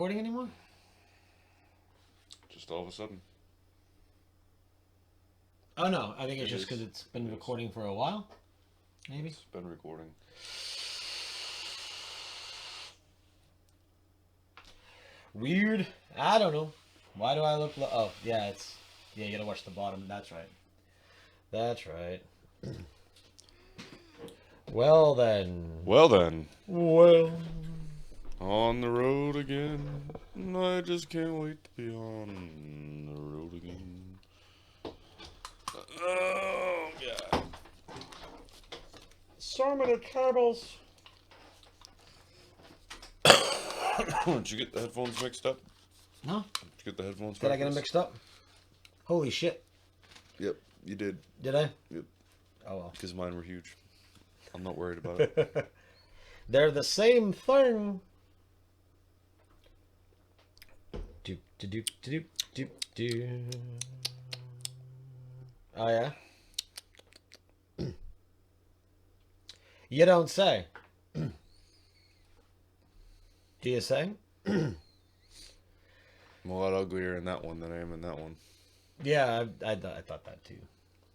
Recording anymore? Just all of a sudden. Oh no, I think it's It just is. because it's been It is. recording for a while. Maybe. It's been recording. Weird. I don't know. Why do I look? Oh yeah, it's yeah. You gotta watch the bottom. That's right. That's right. Well then. Well then, Well. on the road again. I just can't wait to be on the road again. Oh god. So many cables. Did you get the headphones mixed up? No. Did you get the headphones Did I get them backwards? mixed up? Holy shit. Yep, you did. Did I? Yep. Oh well. Because mine were huge. I'm not worried about it. They're the same thing. Doop doop doop doop doop. Oh yeah. You don't say. Do you say? I'm a lot uglier in that one than I am in that one. Yeah, I thought that too.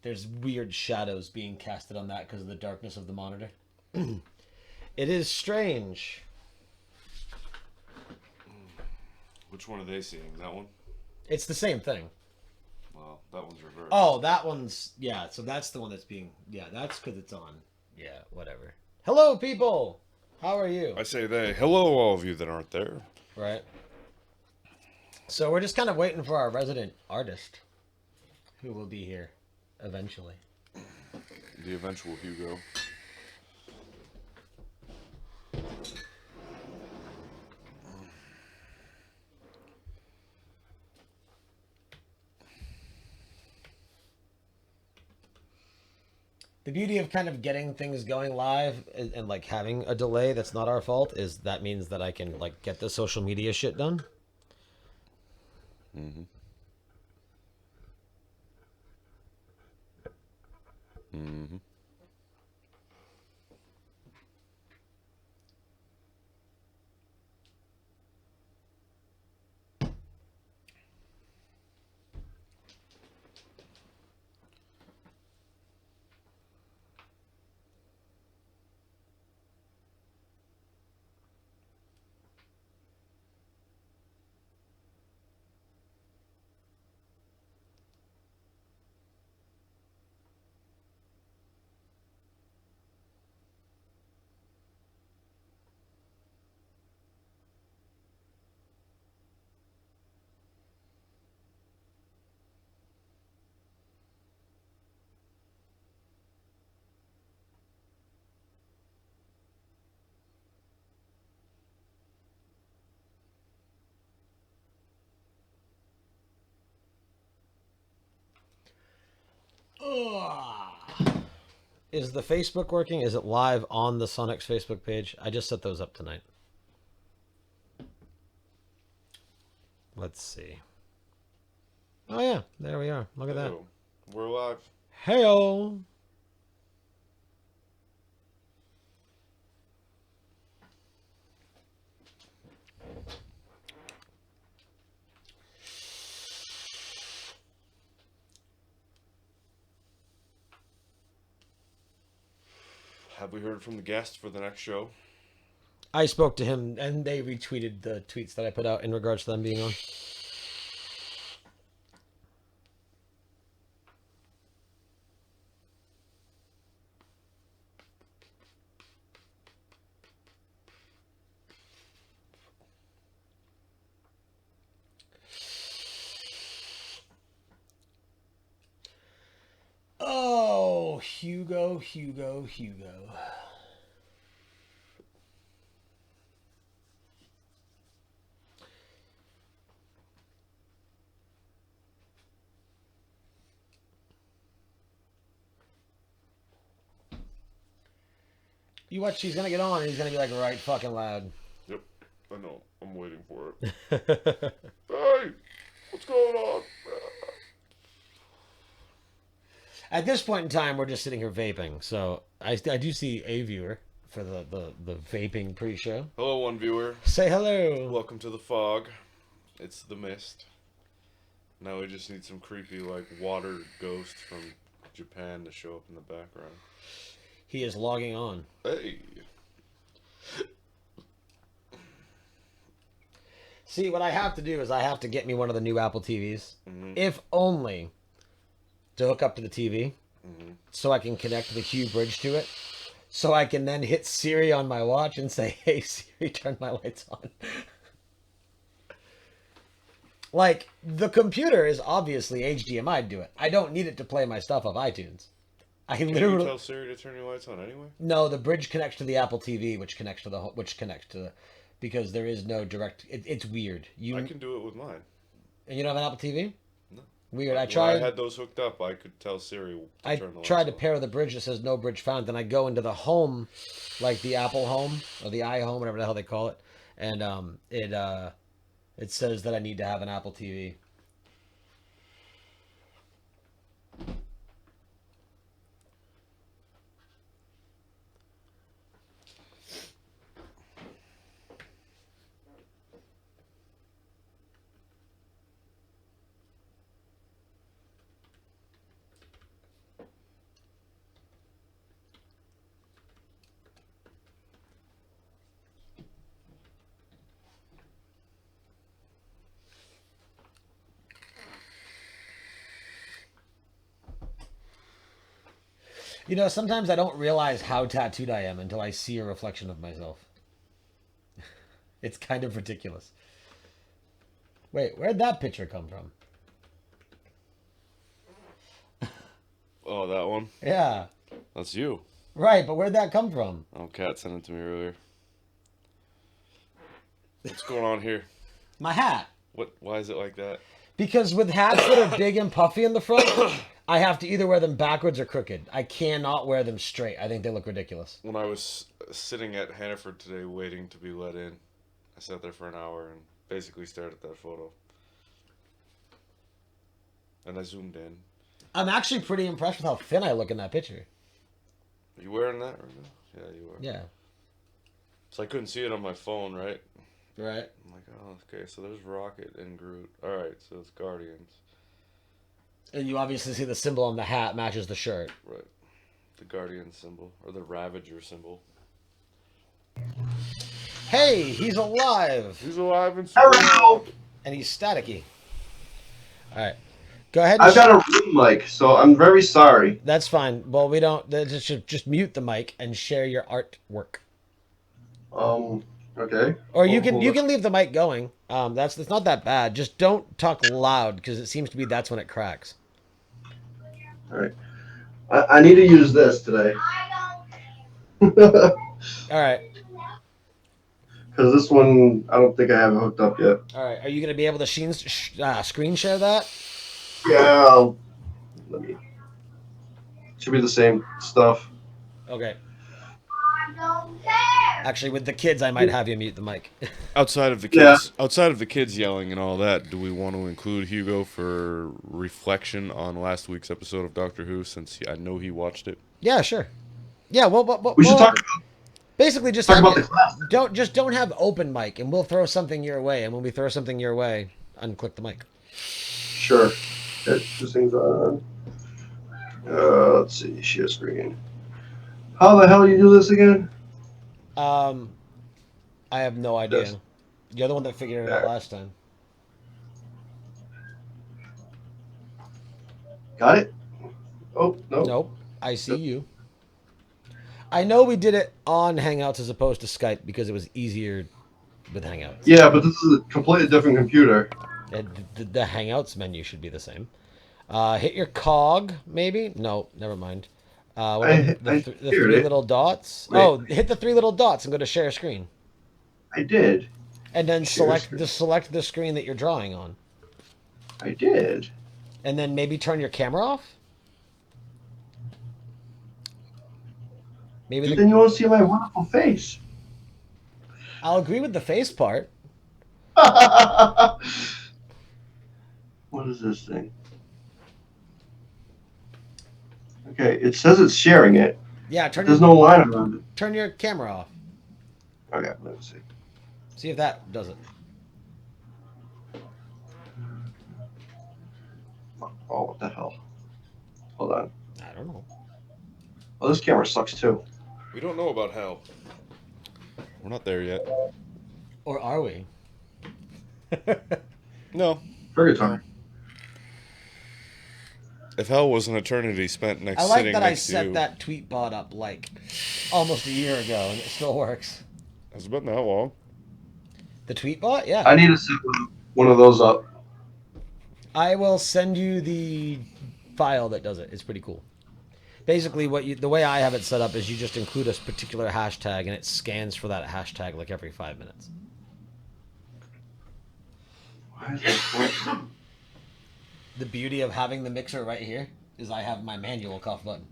There's weird shadows being casted on that because of the darkness of the monitor. It is strange. Which one are they seeing? That one? It's the same thing. Well, that one's reversed. Oh, that one's yeah. So that's the one that's being yeah. That's because it's on. Yeah, whatever. Hello, people. How are you? I say they. Hello, all of you that aren't there. Right. So we're just kind of waiting for our resident artist, who will be here eventually. The eventual Hugo. The beauty of kind of getting things going live and like having a delay that's not our fault is that means that I can like get the social media shit done. Mm-hmm. Mm-hmm. Ugh. Is the Facebook working? Is it live on the Sonic's Facebook page? I just set those up tonight. Let's see. Oh yeah, there we are. Look at that. Hello. We're live. Heyo. Have we heard from the guest for the next show? I spoke to him and they retweeted the tweets that I put out in regards to them being on. Oh, Hugo, Hugo, Hugo. You watch, he's gonna get on and he's gonna be like right fucking loud. Yep. I know. I'm waiting for it. Hey! What's going on? At this point in time, we're just sitting here vaping. So I do see a viewer for the vaping pre-show. Hello, one viewer. Say hello. Welcome to the fog. It's the mist. Now we just need some creepy, like, water ghost from Japan to show up in the background. He is logging on. Hey. See, what I have to do is I have to get me one of the new Apple TVs, if only to hook up to the TV, so I can connect the Hue bridge to it, so I can then hit Siri on my watch and say, "Hey Siri, turn my lights on." Like, the computer is obviously HDMI to it. I don't need it to play my stuff off iTunes. I can literally you tell Siri to turn your lights on anyway? No, the bridge connects to the Apple TV, which connects to because there is no direct. It's weird. I can do it with mine. And you don't have an Apple TV? No. Weird. When I had those hooked up, I could tell Siri to turn the lights on. I tried to pair the bridge that says no bridge found. Then I go into the home, like the Apple Home or the iHome, whatever the hell they call it, and it says that I need to have an Apple TV. You know, sometimes I don't realize how tattooed I am until I see a reflection of myself. It's kind of ridiculous. Wait, where'd that picture come from? Oh, that one? Yeah. That's you. Right, but where'd that come from? Oh, Kat sent it to me earlier. What's going on here? My hat. Why is it like that? Because with hats that are big and puffy in the front, I have to either wear them backwards or crooked. I cannot wear them straight. I think they look ridiculous. When I was sitting at Hannaford today waiting to be let in, I sat there for an hour and basically stared at that photo. And I zoomed in. I'm actually pretty impressed with how thin I look in that picture. Are you wearing that right now? Yeah, you are. Yeah. So I couldn't see it on my phone, right? Right. I'm like, oh, okay, so there's Rocket and Groot. Alright, so it's Guardians. And you obviously see the symbol on the hat matches the shirt. Right. The Guardian symbol. Or the Ravager symbol. Hey, he's alive! He's alive and Hello. And he's staticky. Alright. Go ahead and I've got a room mic, so I'm very sorry. That's fine. Well, we don't... Just mute the mic and share your artwork. Okay. Or you can leave the mic going. It's not that bad. Just don't talk loud, because it seems to be that's when it cracks. All right. I need to use this today. All right. Because this one, I don't think I have it hooked up yet. All right. Are you going to be able to screen share that? Yeah. Let me. Should be the same stuff. Okay. Actually, with the kids, I might have you mute the mic. Outside of the kids yelling and all that, do we want to include Hugo for reflection on last week's episode of Doctor Who, since I know he watched it? Yeah, sure. Yeah, We should talk basically just about the class. don't have open mic, and we'll throw something your way. And when we throw something your way, unclick the mic. Sure. This thing's on. Let's see. Share screen. How the hell do you do this again? I have no idea. Yes. You're the one that figured it out last time. Got it? Oh, no. Nope. I see you. I know we did it on Hangouts as opposed to Skype because it was easier with Hangouts. Yeah, but this is a completely different computer. The Hangouts menu should be the same. Hit your cog, maybe? No, never mind. The three little dots. Wait. Oh, hit the three little dots and go to share screen. I did. And then select the screen that you're drawing on. I did. And then maybe turn your camera off? Maybe then you won't see my wonderful face. I'll agree with the face part. What is this thing? Okay, it says it's sharing it. Yeah, There's no line around it. turn your camera off. Okay, let's see. See if that does it. Oh, what the hell? Hold on. I don't know. Oh, this camera sucks too. We don't know about hell. We're not there yet. Or are we? No. Purgatory. If hell was an eternity spent I like sitting that I next to set you, that tweet bot up like almost a year ago and it still works. has it been that long? The tweet bot? Yeah. I need to set one of those up. I will send you the file that does it. It's pretty cool. Basically, the way I have it set up is you just include a particular hashtag and it scans for that hashtag like every 5 minutes. Why is that? The beauty of having the mixer right here is I have my manual cough button.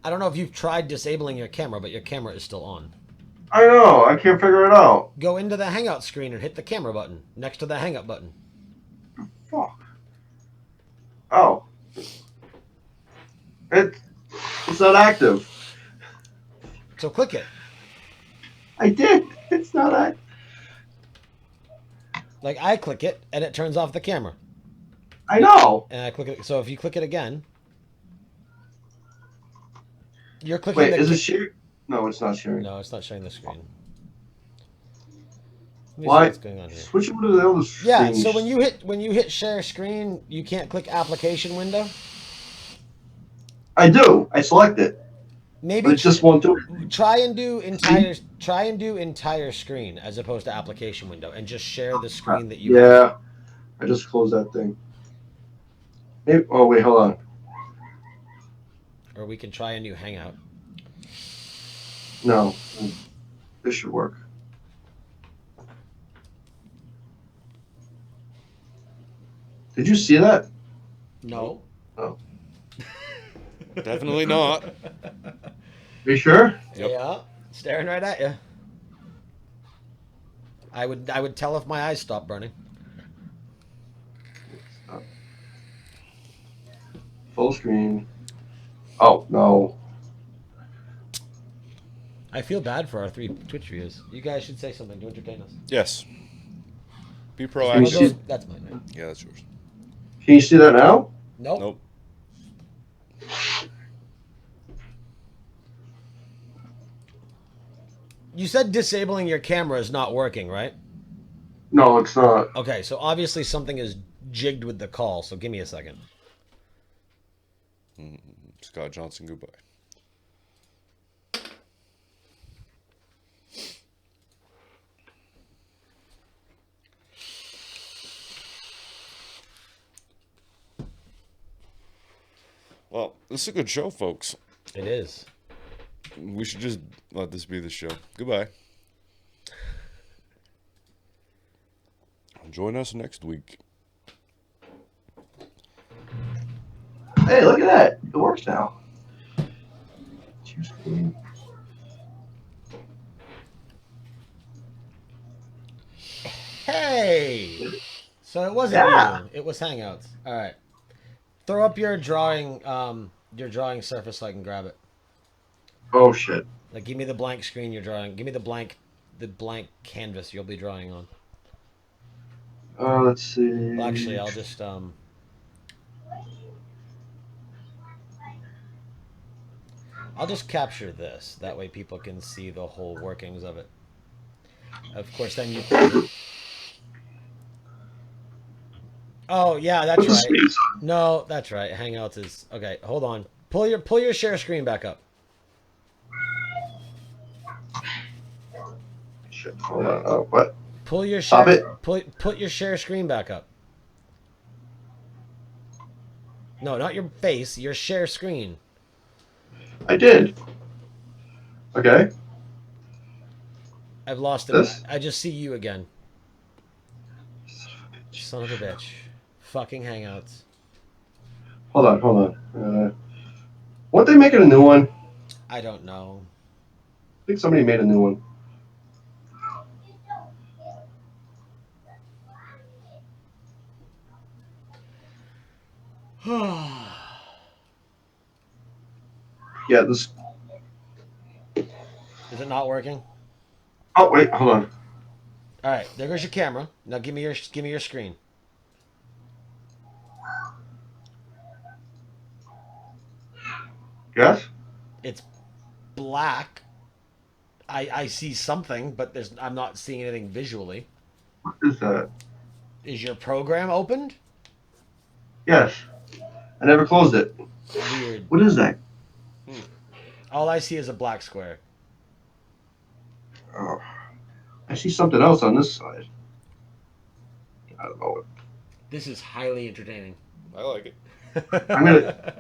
I don't know if you've tried disabling your camera, but your camera is still on. I know. I can't figure it out. Go into the Hangout screen and hit the camera button next to the Hangout button. Fuck. Oh. It's not active. So click it. I did. It's not active. Like I click it and it turns off the camera. I know. And I click it. So if you click it again, you're clicking. Wait, is it sharing? No, it's not sharing. No, it's not showing the screen. Let me see Why? what's going on here. Switch over to the other screen. Yeah, so when you hit share screen, you can't click application window. I do. I select it. Maybe But it just won't do it. try and do entire screen as opposed to application window, and just share the screen that you have. Yeah. I just closed that thing. Maybe, oh, wait, hold on. Or we can try a new Hangout. No. This should work. Did you see that? No. Oh. Definitely not. Are you sure? Yep. Yeah, staring right at you. I would tell if my eyes stopped burning. Full screen. Oh, no. I feel bad for our 3 Twitch viewers. You guys should say something to entertain us. Yes. Be Can you proactive. see- That's mine, right? Yeah, that's yours. Can you see that now? Nope. Nope. You said disabling your camera is not working, right? No, it's not. Okay, so obviously something is jigged with the call, so give me a second. Scott Johnson, goodbye. Well, this is a good show, folks. It is. We should just let this be the show. Goodbye. Join us next week. Hey, look at that. It works now. Share screen. Hey! So it wasn't Yeah. you. It was Hangouts. All right. Throw up your drawing surface so I can grab it. Oh, shit. Like, give me the blank screen you're drawing. Give me the blank canvas you'll be drawing on. Let's see. Well, actually, I'll just capture this. That way people can see the whole workings of it. Of course, then you... Oh, yeah, that's Put the right. space on. No, that's right. Hangouts is... Okay, hold on. Pull your share screen back up. Shit. Hold on. Oh, what? Pull your Stop share... it. Put your share screen back up. No, not your face. Your share screen. I did. Okay. I've lost it. This? I just see you again. Son of a bitch. Fucking Hangouts. Hold on. Weren't they making a new one? I don't know. I think somebody made a new one. Yeah, this. Is it not working? Oh wait, hold on. All right, there goes your camera. Now give me your screen. Yes. It's black. I see something, but I'm not seeing anything visually. What is that? Is your program opened? Yes. I never closed it. Weird. What is that? All I see is a black square. Oh, I see something else on this side. I don't know. This is highly entertaining. I like it. I'm gonna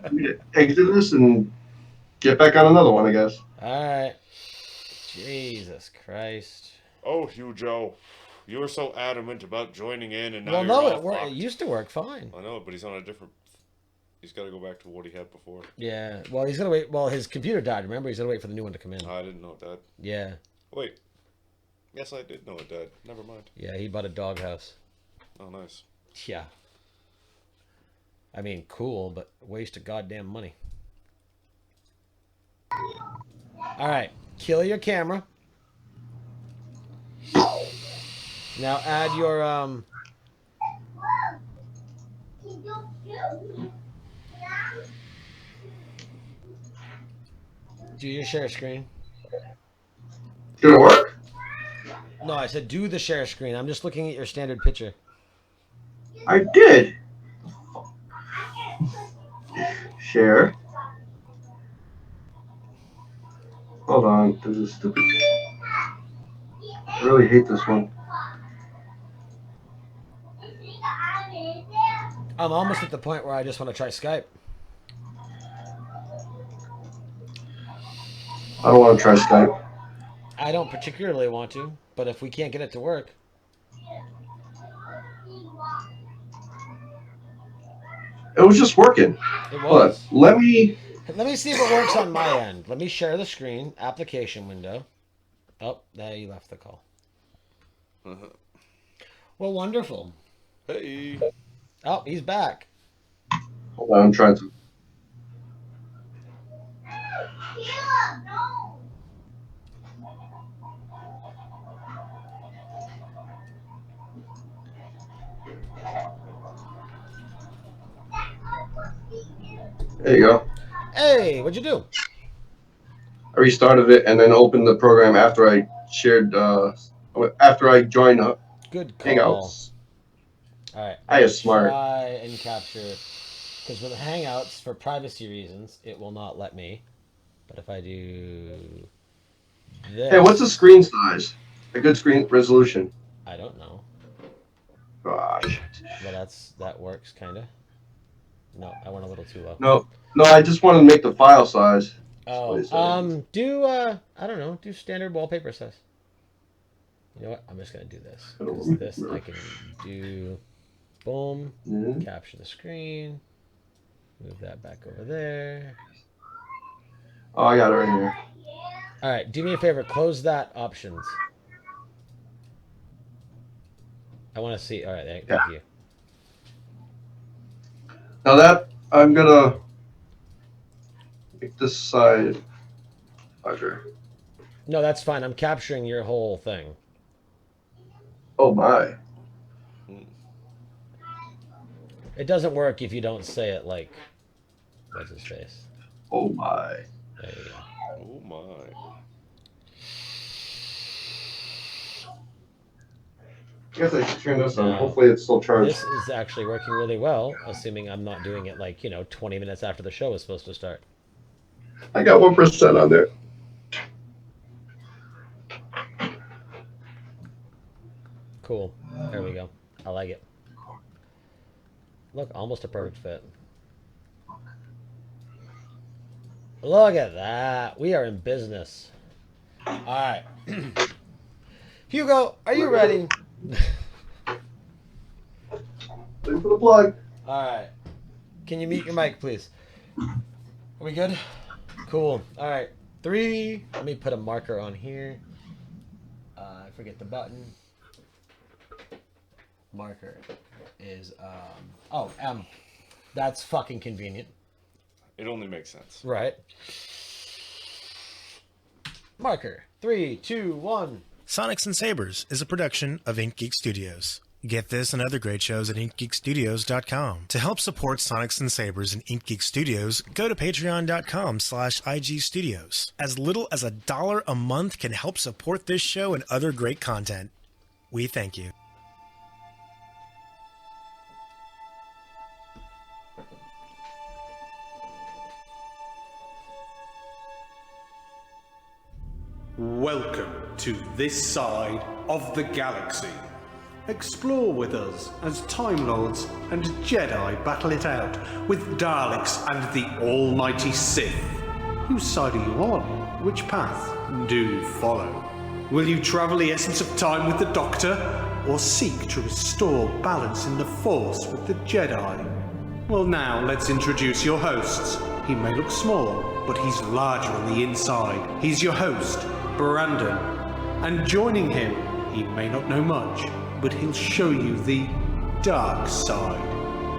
exit this and get back on another one, I guess. All right. Jesus Christ. Oh, Hugh Joe, you were so adamant about joining in, and now Well, you're no, all it worked. It fucked. used to work fine. I know, but he's on a different. He's got to go back to what he had before. Yeah. Well, he's gonna wait. Well, his computer died. Remember, he's gonna wait for the new one to come in. I didn't know that. Yeah. Wait. Yes, I did know it died. Never mind. Yeah. He bought a doghouse. Oh, nice. Yeah. I mean, cool, but waste of goddamn money. All right. Kill your camera. Now add your do your share screen. Did it work? No, I said do the share screen. I'm just looking at your standard picture. I did. Share. Hold on. This is stupid. I really hate this one. I'm almost at the point where I just want to try Skype. I don't want to try Skype. I don't particularly want to, but if we can't get it to work. It was just working. It Hold on. was. Let me see if it works on my end. Let me share the screen. Application window. Oh, there you left the call. Well, wonderful. Hey. Oh, he's back. hold on. I'm trying to. There you go. Hey, what'd you do? I restarted it and then opened the program after I shared. After I joined Good call. Hangouts. All right. I is smart. Try and capture. Because with Hangouts, for privacy reasons, it will not let me. But if I do this... Hey, what's the screen size? A good screen resolution. I don't know. Gosh. But that works, kind of. No, I went a little too low. No, I just want to make the file size. Oh, do, I don't know, do standard wallpaper size. You know what? I'm just going to do this. Because this I can do, boom, capture the screen, move that back over there. Oh, I got it right here. All right, do me a favor, close that options. I want to see, all right, thank you. Now that, I'm going to make this side larger. No, that's fine. I'm capturing your whole thing. Oh, my. It doesn't work if you don't say it like, what's his face? Oh, my. There you go. Oh, my. I guess I should turn this on. Hopefully it's still charged. This is actually working really well, assuming I'm not doing it like, 20 minutes after the show is supposed to start. I got 1% on there. Cool. There we go. I like it. Look, almost a perfect fit. Look at that. We are in business. All right. Hugo, are you ready? Ready for the plug. All right. Can you mute your mic, please? Are we good? Cool. All right. 3. Let me put a marker on here. I forget the button. Marker is, M. That's fucking convenient. It only makes sense. Right. Marker. 3, 2, 1. Sonics and Sabers is a production of Ink Geek Studios. Get this and other great shows at inkgeekstudios.com. To help support Sonics and Sabers and Ink Geek Studios, go to patreon.com/igstudios. As little as $1 a month can help support this show and other great content. We thank you. Welcome to this side of the galaxy. Explore with us as Time Lords and Jedi battle it out with Daleks and the almighty Sith. Whose side are you on? Which path do you follow? Will you travel the essence of time with the Doctor, or seek to restore balance in the Force with the Jedi? Well, now let's introduce your hosts. He may look small, but he's larger on the inside. He's your host, Brandon. And joining him, he may not know much, but he'll show you the dark side.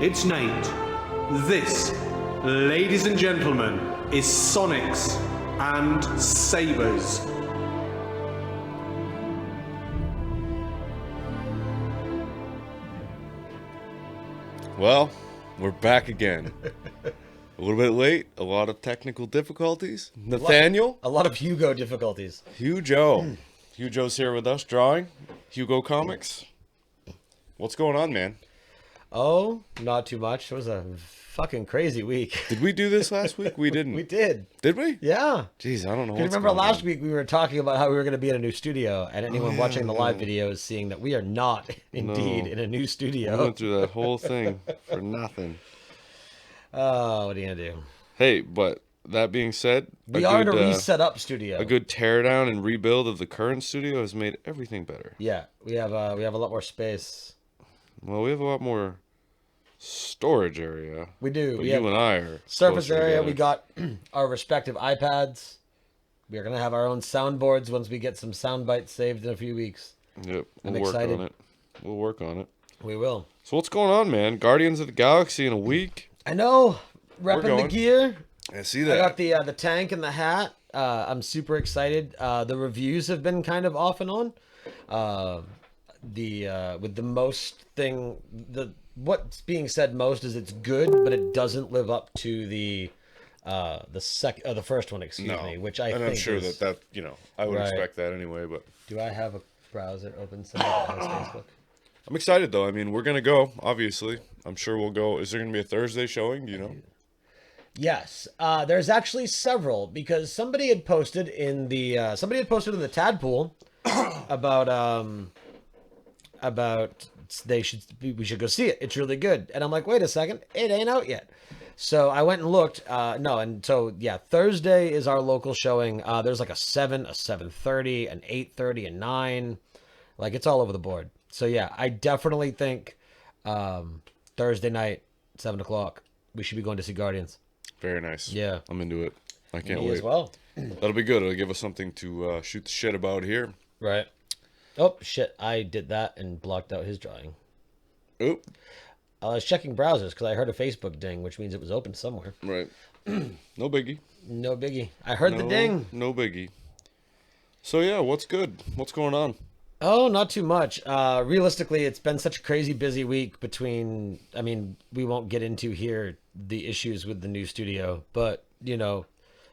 It's Nate. This, ladies and gentlemen, is Sonics and Sabers. Well, we're back again. A little bit late, a lot of technical difficulties. Nathaniel? A lot of Hugo difficulties. Hugo. Hugo's here with us drawing. Hugo Comics. What's going on, man? Oh, not too much. It was a fucking crazy week. Did we do this last week? We didn't. We did. Did we? Yeah. Jeez, I don't know. You remember last week we were talking about how we were going to be in a new studio, and anyone watching the live video is seeing that we are not indeed in a new We studio. went through that whole thing for nothing. Oh, what are you going to do? Hey, but that being said, We are in a reset up studio. a good teardown and rebuild of the current studio has made everything better. Yeah, we have a lot more space. Well, we have a lot more storage area. We do. But We you have and I are surface closer area. together. We got our respective iPads. We are going to have our own soundboards once we get some sound bites saved in a few weeks. Yep, I'm we'll work excited. on it. We'll work on it. We will. So what's going on, man? Guardians of the Galaxy in a week. I know. Repping the going. gear. I see I that. got the tank and the hat. I'm super excited. The reviews have been kind of off and on. With the most thing, what's being said most is it's good, but it doesn't live up to the first one. Excuse me, which I and think I'm sure is, that I would Right. expect that anyway. But Do I have a browser open somewhere that has Facebook? I'm excited though. I mean, we're gonna go. Obviously, I'm sure we'll go. Is there gonna be a Thursday showing? Do you know? Yes, there's actually several because somebody had posted in the Tadpool about we should go see it. It's really good. And I'm like, wait a second, it ain't out yet. So I went and looked. Thursday is our local showing. There's like a 7, a 7:30, an 8:30, a 9. Like it's all over the board. So yeah, I definitely think Thursday night, 7 o'clock, we should be going to see Guardians. Very nice. Yeah. I'm into it. I can't Me wait. as well. That'll be good. It'll give us something to shoot the shit about here. Right. Oh, shit. I did that and blocked out his drawing. Oop. I was checking browsers because I heard a Facebook ding, which means it was open somewhere. Right. No biggie. No biggie. I heard the ding. No biggie. So yeah, what's good? What's going on? Oh, not too much. Realistically, it's been such a crazy busy week between, we won't get into here the issues with the new studio, but,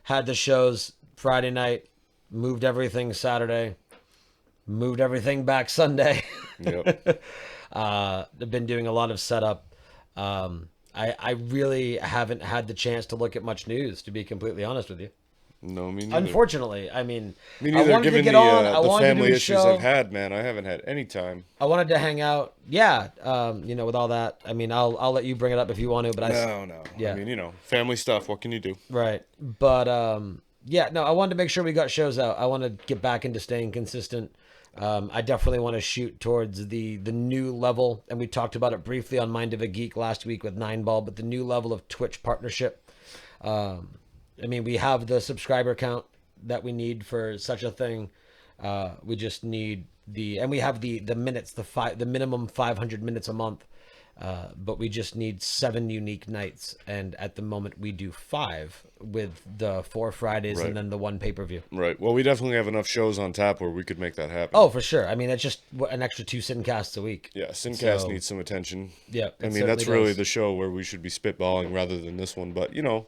had the shows Friday night, moved everything Saturday, moved everything back Sunday. Yep. I've been doing a lot of setup. I really haven't had the chance to look at much news, to be completely honest with you. No, me neither. Unfortunately, Me I neither. wanted to Given get on. I the wanted to family do a issues show. I've had, man, I haven't had any time. I wanted to hang out. Yeah, with all that. I'll let you bring it up if you want to. But No. Yeah. Family stuff. What can you do? Right. But I wanted to make sure we got shows out. I want to get back into staying consistent. I definitely want to shoot towards the new level, and we talked about it briefly on Mind of a Geek last week with 9Ball, but the new level of Twitch partnership. We have the subscriber count that we need for such a thing. We just need and we have the minutes, the minimum 500 minutes a month. But we just need 7 unique nights, and at the moment we do 5 with the 4 Fridays Right. and then the 1 pay-per-view. Right. Well, we definitely have enough shows on tap where we could make that happen. Oh, for sure. I mean, it's just an extra 2 Sincasts a week. Yeah, Sincast So- needs some attention. Yeah, I it mean, that's certainly really does. the show where we should be spitballing rather than this one. But, you know,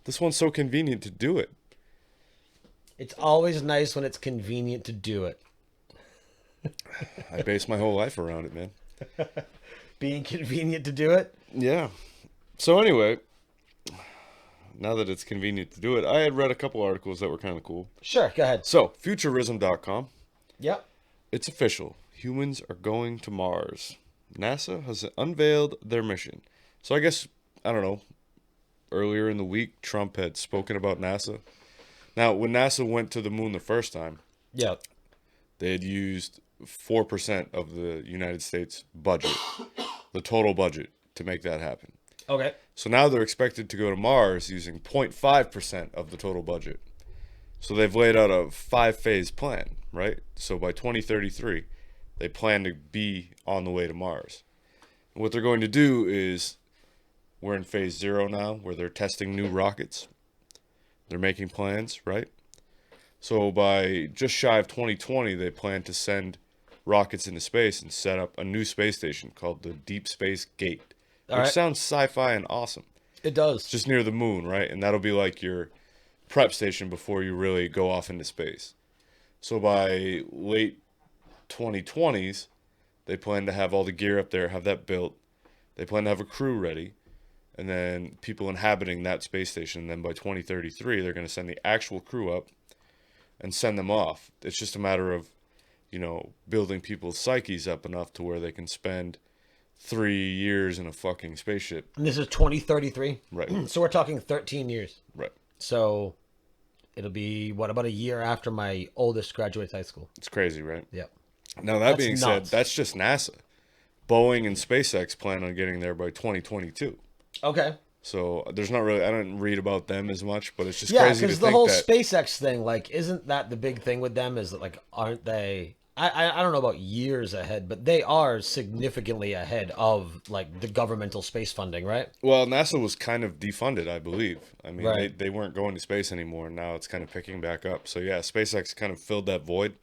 this one's so convenient to do it. It's always nice when it's convenient to do it. I base my whole life around it, man. Being convenient to do it? Yeah. So anyway, now that it's convenient to do it, I had read a couple articles that were kind of cool. Sure, go ahead. So, futurism.com. Yep. It's official. Humans are going to Mars. NASA has unveiled their mission. So I guess, I don't know, earlier in the week, Trump had spoken about NASA. Now, when NASA went to the moon the first time, Yep. they had used 4% of the United States budget, the total budget, to make that happen. Okay. So now they're expected to go to Mars using 0.5% of the total budget. So they've laid out a 5-phase plan, right? So by 2033, they plan to be on the way to Mars. And what they're going to do is, we're in phase 0 now, where they're testing new rockets. They're making plans, right? So by just shy of 2020, they plan to send rockets into space and set up a new space station called the Deep Space Gate, which right. sounds sci-fi and awesome. It does. Just near the moon, right? And that'll be like your prep station before you really go off into space. So by late 2020s, they plan to have all the gear up there, have that built. They plan to have a crew ready, and then people inhabiting that space station. And then by 2033, they're going to send the actual crew up and send them off. It's just a matter of, you know, building people's psyches up enough to where they can spend 3 years in a fucking spaceship. And this is 2033. Right. So we're talking 13 years. Right. So it'll be, what, about a year after my oldest graduates high school. It's crazy, right? Yep. Now, that That's being nuts. said, that's just NASA. Boeing and SpaceX plan on getting there by 2022. Okay. So there's not really, I don't read about them as much, but it's just Yeah, crazy to because the think whole that. SpaceX thing, like, isn't that the big thing with them? Is that, like, aren't they? I don't know about years ahead, but they are significantly ahead of, like, the governmental space funding, right? Well, NASA was kind of defunded, I believe. I mean, Right. they weren't going to space anymore, and now it's kind of picking back up. So yeah, SpaceX kind of filled that void,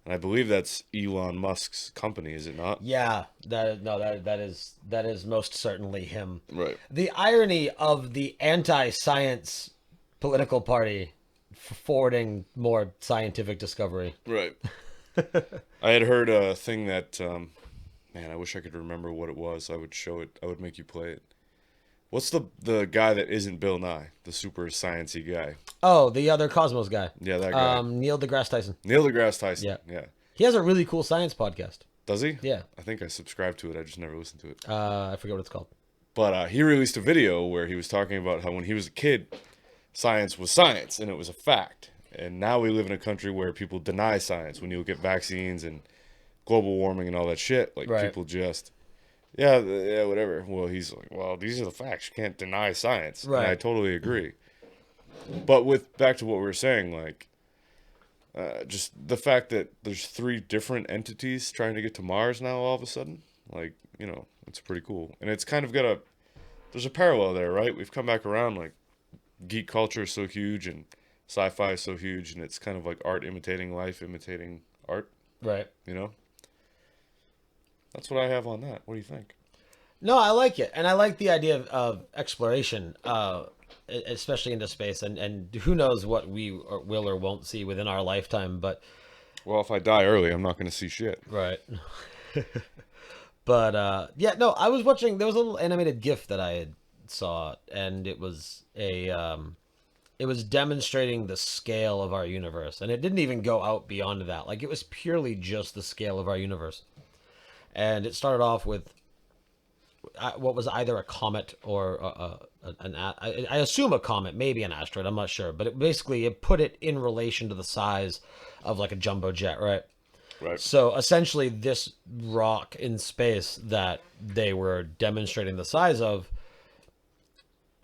and I believe that's Elon Musk's company, is it not? Yeah, that is most certainly him. Right. The irony of the anti-science political party forwarding more scientific discovery. Right. I had heard a thing that, man, I wish I could remember what it was. I would show it. I would make you play it. What's the guy that isn't Bill Nye, the super sciencey guy? Oh, the other Cosmos guy. Yeah, that guy. Neil deGrasse Tyson. Neil deGrasse Tyson. Yeah. Yeah. He has a really cool science podcast. Does he? Yeah. I think I subscribed to it. I just never listened to it. I forget what it's called. But he released a video where he was talking about how when he was a kid, science was science and it was a fact. And now we live in a country where people deny science. When you get vaccines and global warming and all that shit, like Right. people just, yeah, whatever. Well, he's like, well, these are the facts. You can't deny science. Right. And I totally agree. But with back to what we were saying, like, just the fact that there's 3 different entities trying to get to Mars now all of a sudden, like, you know, it's pretty cool. And it's kind of got there's a parallel there, right? We've come back around, like, geek culture is so huge and sci-fi is so huge, and it's kind of like art imitating life, imitating art, Right. you know? That's what I have on that. What do you think? No, I like it, and I like the idea of exploration, especially into space, and who knows what we will or won't see within our lifetime. But Well, if I die early, I'm not going to see shit. right. But yeah, no, I was watching. There was a little animated GIF that I had saw, and it was it was demonstrating the scale of our universe, and it didn't even go out beyond that. Like, it was purely just the scale of our universe, and it started off with what was either a comet or I assume a comet, maybe an asteroid. I'm not sure, but it put it in relation to the size of like a jumbo jet, right? Right. So essentially, this rock in space that they were demonstrating the size of,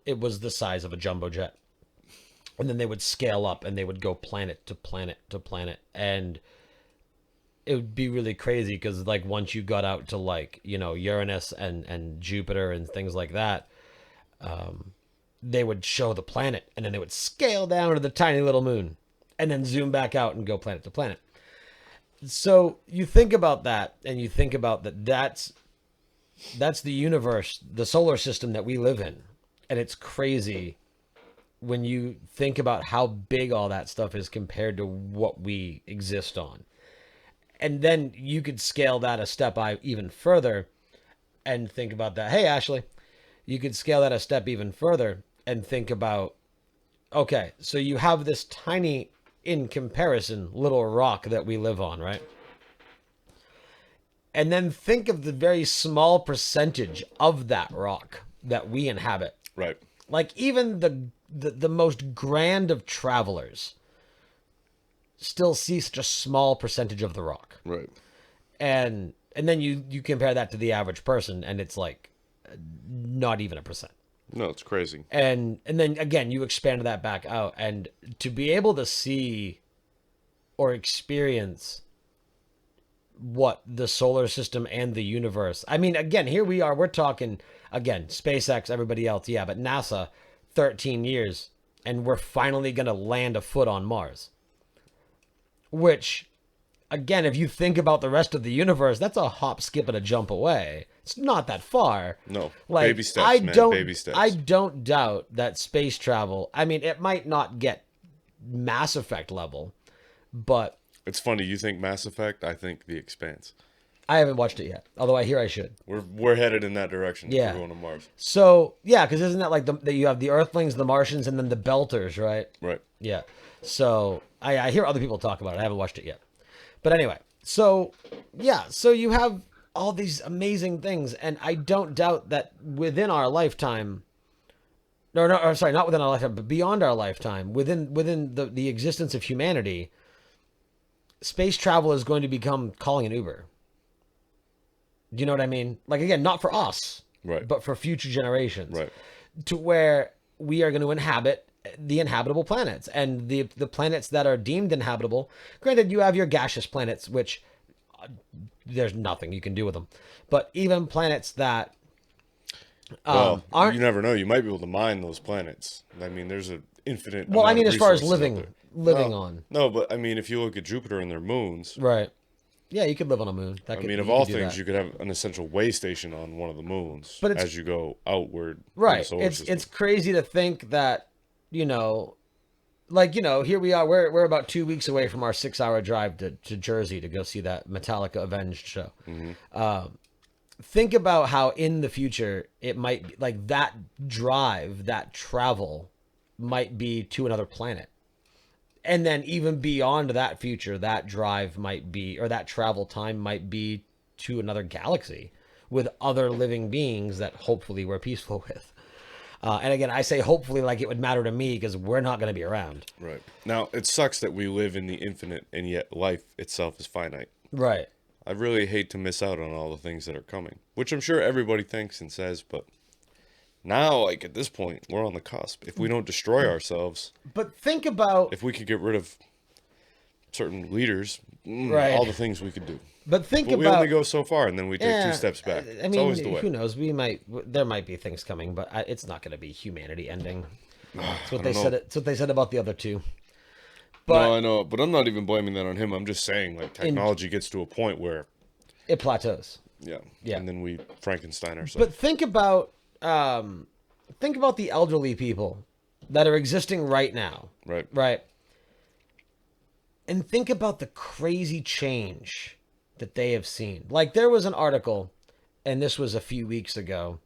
it was the size of a jumbo jet. And then they would scale up and they would go planet to planet to planet. And it would be really crazy because like once you got out to like, you know, Uranus and Jupiter and things like that, they would show the planet and then they would scale down to the tiny little moon and then zoom back out and go planet to planet. So you think about that and you think about that's the universe, the solar system that we live in. And it's crazy when you think about how big all that stuff is compared to what we exist on. And then you could scale that a step even further and think about that. Hey, Ashley, you could scale that a step even further and think about, okay, so you have this tiny, in comparison, little rock that we live on, right? And then think of the very small percentage of that rock that we inhabit. Right. Like even the most grand of travelers still see such a small percentage of the rock. Right. And then you compare that to the average person and it's like not even a percent. No, it's crazy. And then again, you expand that back out and to be able to see or experience what the solar system and the universe. I mean, again, here we are, we're talking again, SpaceX, everybody else. Yeah, but NASA 13 years and we're finally going to land a foot on Mars. Which, again, if you think about the rest of the universe, that's a hop, skip, and a jump away. It's not that far. No, like, baby steps, man. Baby steps. I don't doubt that space travel, I mean, it might not get Mass Effect level, but... It's funny, you think Mass Effect, I think The Expanse. I haven't watched it yet, although I hear I should. We're headed in that direction. Yeah. We're going to Mars. So, yeah, because isn't that like that you have the Earthlings, the Martians, and then the Belters, right? Right. Yeah. So, I hear other people talk about it. I haven't watched it yet. But anyway, so, yeah, so you have all these amazing things, and I don't doubt that within our lifetime, or sorry, not within our lifetime, but beyond our lifetime, within the existence of humanity, space travel is going to become calling an Uber. Do you know what I mean? Like, again, not for us, right, but for future generations. Right. To where we are going to inhabit the inhabitable planets. And the planets that are deemed inhabitable, granted, you have your gaseous planets, which there's nothing you can do with them. But even planets that aren't... You never know. You might be able to mine those planets. I mean, there's an infinite... Well, I mean, as far as living on. No, but I mean, if you look at Jupiter and their moons... Right. Yeah, you could live on a moon. I mean, of all things, you could have an essential way station on one of the moons, but as you go outward. Right. It's crazy to think that, you know, like, you know, here we are. We're about 2 weeks away from our 6-hour drive to Jersey to go see that Metallica Avenged show. Mm-hmm. Think about how in the future it might be like that drive, that travel might be to another planet. And then even beyond that future, that drive might be, or that travel time might be to another galaxy with other living beings that hopefully we're peaceful with. And again, I say hopefully like it would matter to me because we're not going to be around. Right. Now, it sucks that we live in the infinite and yet life itself is finite. Right. I really hate to miss out on all the things that are coming, which I'm sure everybody thinks and says, but... Now, like, at this point, we're on the cusp. If we don't destroy ourselves... But think about... If we could get rid of certain leaders, right, all the things we could do. But think about... we only go so far, and then we take 2 steps back. I mean, it's always the way. Who knows? There might be things coming, but it's not going to be humanity ending. That's what they said. It's what they said about the other two. But no, I know, but I'm not even blaming that on him. I'm just saying, like, technology gets to a point where... It plateaus. Yeah. And then we Frankenstein ourselves. But think about the elderly people that are existing right now. Right. And think about the crazy change that they have seen. Like, there was an article, and this was a few weeks ago,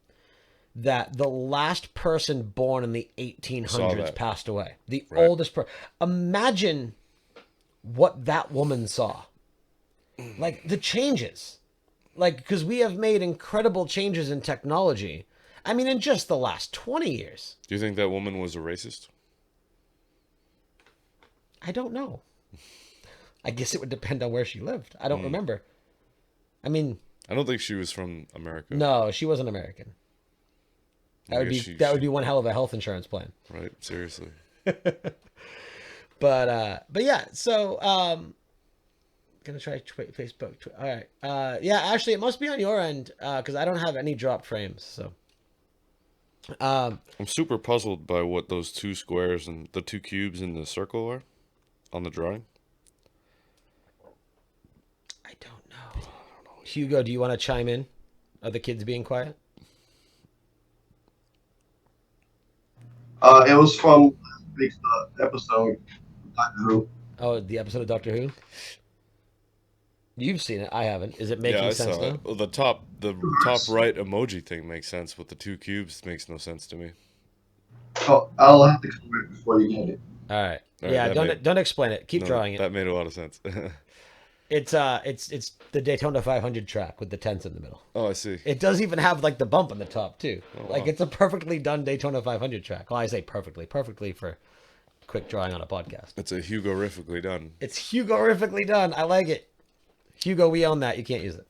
that the last person born in the 1800s passed away. The oldest person. Imagine what that woman saw. Like, the changes. Like, because we have made incredible changes in technology. I mean, in just the last 20 years. Do you think that woman was a racist? I don't know. I guess it would depend on where she lived. I don't remember. I mean... I don't think she was from America. No, she wasn't American. That would be one hell of a health insurance plan. Right, seriously. But yeah, so Gonna try Facebook. All right. Yeah, actually, it must be on your end because I don't have any dropped frames. So. I'm super puzzled by what those two squares and the two cubes in the circle are on the drawing. I don't know. Hugo, do you want to chime in? Are the kids being quiet? It was from last week's episode, Doctor Who. Oh, the episode of Doctor Who? You've seen it. I haven't. Is it making Yeah, I sense saw now? it. Well, the top right emoji thing makes sense, but the two cubes makes no sense to me. Oh, I'll have to cover it before you get it. All right. All right, Yeah, that don't explain it. Keep No, drawing it. That made a lot of sense. It's the Daytona 500 track with the tents in the middle. Oh, I see. It does even have like the bump on the top too. Oh, Like wow. it's a perfectly done Daytona 500 track. Well, I say perfectly for quick drawing on a podcast. It's a Hugo-rifically done. It's Hugo-rifically done. I like it. Hugo, we own that. You can't use it.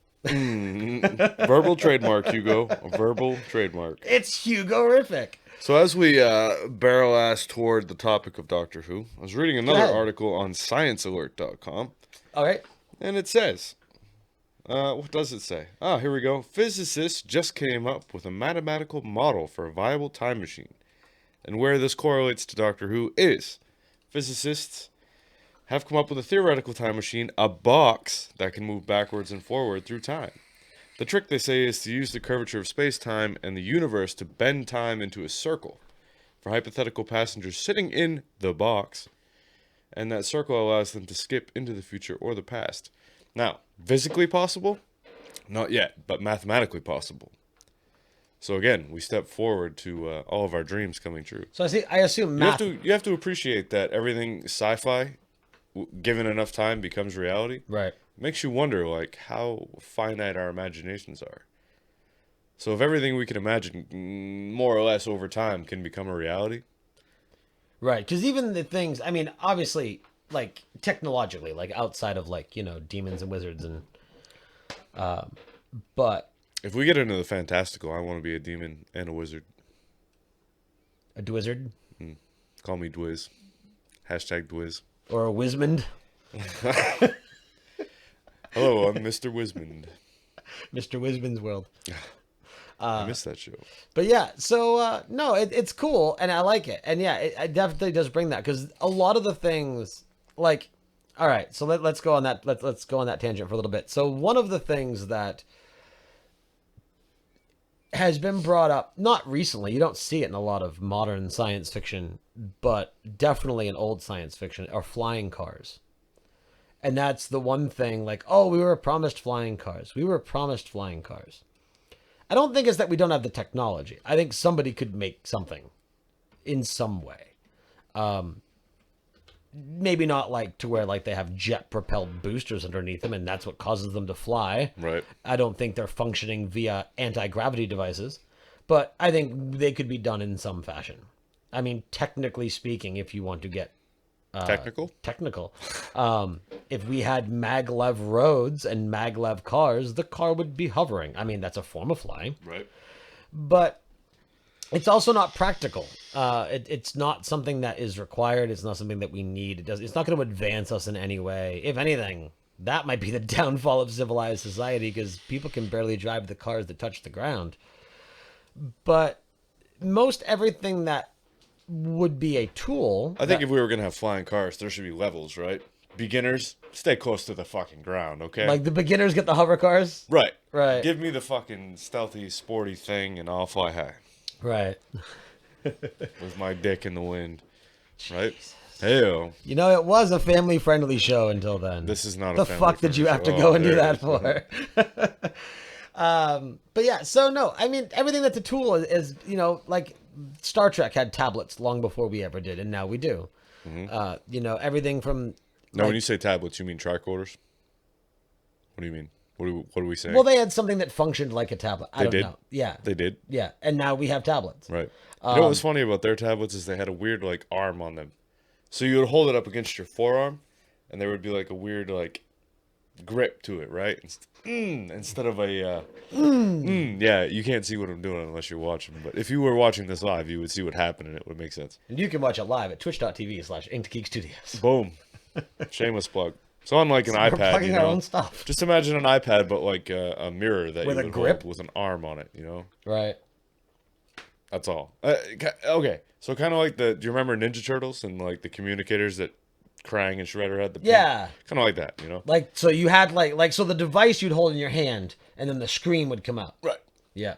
Verbal trademark, Hugo. A verbal trademark. It's Hugo-rific. So as we barrel ass toward the topic of Doctor Who, I was reading another ahead. article on ScienceAlert.com, All right. and it says, what does it say? Ah, here we go. Physicists just came up with a mathematical model for a viable time machine. And where this correlates to Doctor Who is, physicists have come up with a theoretical time machine, a box that can move backwards and forward through time. The trick, they say, is to use the curvature of space-time and the universe to bend time into a circle for hypothetical passengers sitting in the box, and that circle allows them to skip into the future or the past. Now, physically possible? Not yet, but mathematically possible. So again, we step forward to all of our dreams coming true. So I assume math. You have to appreciate that everything sci-fi, given enough time, becomes reality. Right. Makes you wonder, like, how finite our imaginations are. So if everything we can imagine, more or less over time, can become a reality. Right. Because even the things, I mean, obviously, like technologically, like outside of like, demons and wizards and, but If we get into the fantastical, I want to be a demon and a wizard. a wizard Call me Dwiz. Hashtag Dwiz. or a Wismond, Hello, I'm Mr. Wismond. Mr. Wismond's World. I missed that show. But yeah, so no, it's cool and I like it, and yeah, it definitely does bring that because a lot of the things, like, all right, so let's go on that let's go on that tangent for a little bit. So one of the things that has been brought up, not recently, you don't see it in a lot of modern science fiction, but definitely in old science fiction, are flying cars. And that's the one thing, like, oh, we were promised flying cars. We were promised flying cars. I don't think it's that we don't have the technology. I think somebody could make something in some way. Maybe not like to where like they have jet propelled boosters underneath them and that's what causes them to fly. Right. I don't think they're functioning via anti-gravity devices, but I think they could be done in some fashion. I mean, technically speaking, if you want to get technical, if we had maglev roads and maglev cars, the car would be hovering. I mean, that's a form of flying. Right. But it's also not practical. It's not something that is required. It's not something that we need. It's not going to advance us in any way. If anything, that might be the downfall of civilized society because people can barely drive the cars that touch the ground. But most everything that would be a tool. I think if we were going to have flying cars, there should be levels, right? Beginners, stay close to the fucking ground, okay? Like the beginners get the hover cars. Right. Right. Give me the fucking stealthy, sporty thing and I'll fly high. Right. With my dick in the wind. Right? Hey-o. You know, it was a family-friendly show until then. This is not the a family fuck did you have to show. go Oh, and do there that it is. for? But yeah, so no, I mean, everything that's a tool is like Star Trek had tablets long before we ever did, and now we do. Mm-hmm. Everything from... No, when you say tablets, you mean tricorders? What do you mean? What are we saying? Well, they had something that functioned like a tablet. I don't did? know. Yeah. They did? Yeah, and now we have tablets. Right. You know what was funny about their tablets is they had a weird, like, arm on them. So you would hold it up against your forearm, and there would be, like, a weird, like, grip to it, right? Instead of a, yeah, you can't see what I'm doing unless you're watching. But if you were watching this live, you would see what happened, and it would make sense. And you can watch it live at twitch.tv/InkToGeek Studios. Boom. Shameless plug. So unlike an We're iPad, plugging you our know, own stuff. just imagine an iPad, but like a mirror that With you a would grip? hold with an arm on it. You know, Right. that's all. Okay, so kind of like do you remember Ninja Turtles and like the communicators that Krang and Shredder had? Yeah. Kind of like that, you know. Like, so you had so the device you'd hold in your hand, and then the screen would come out. Right. Yeah.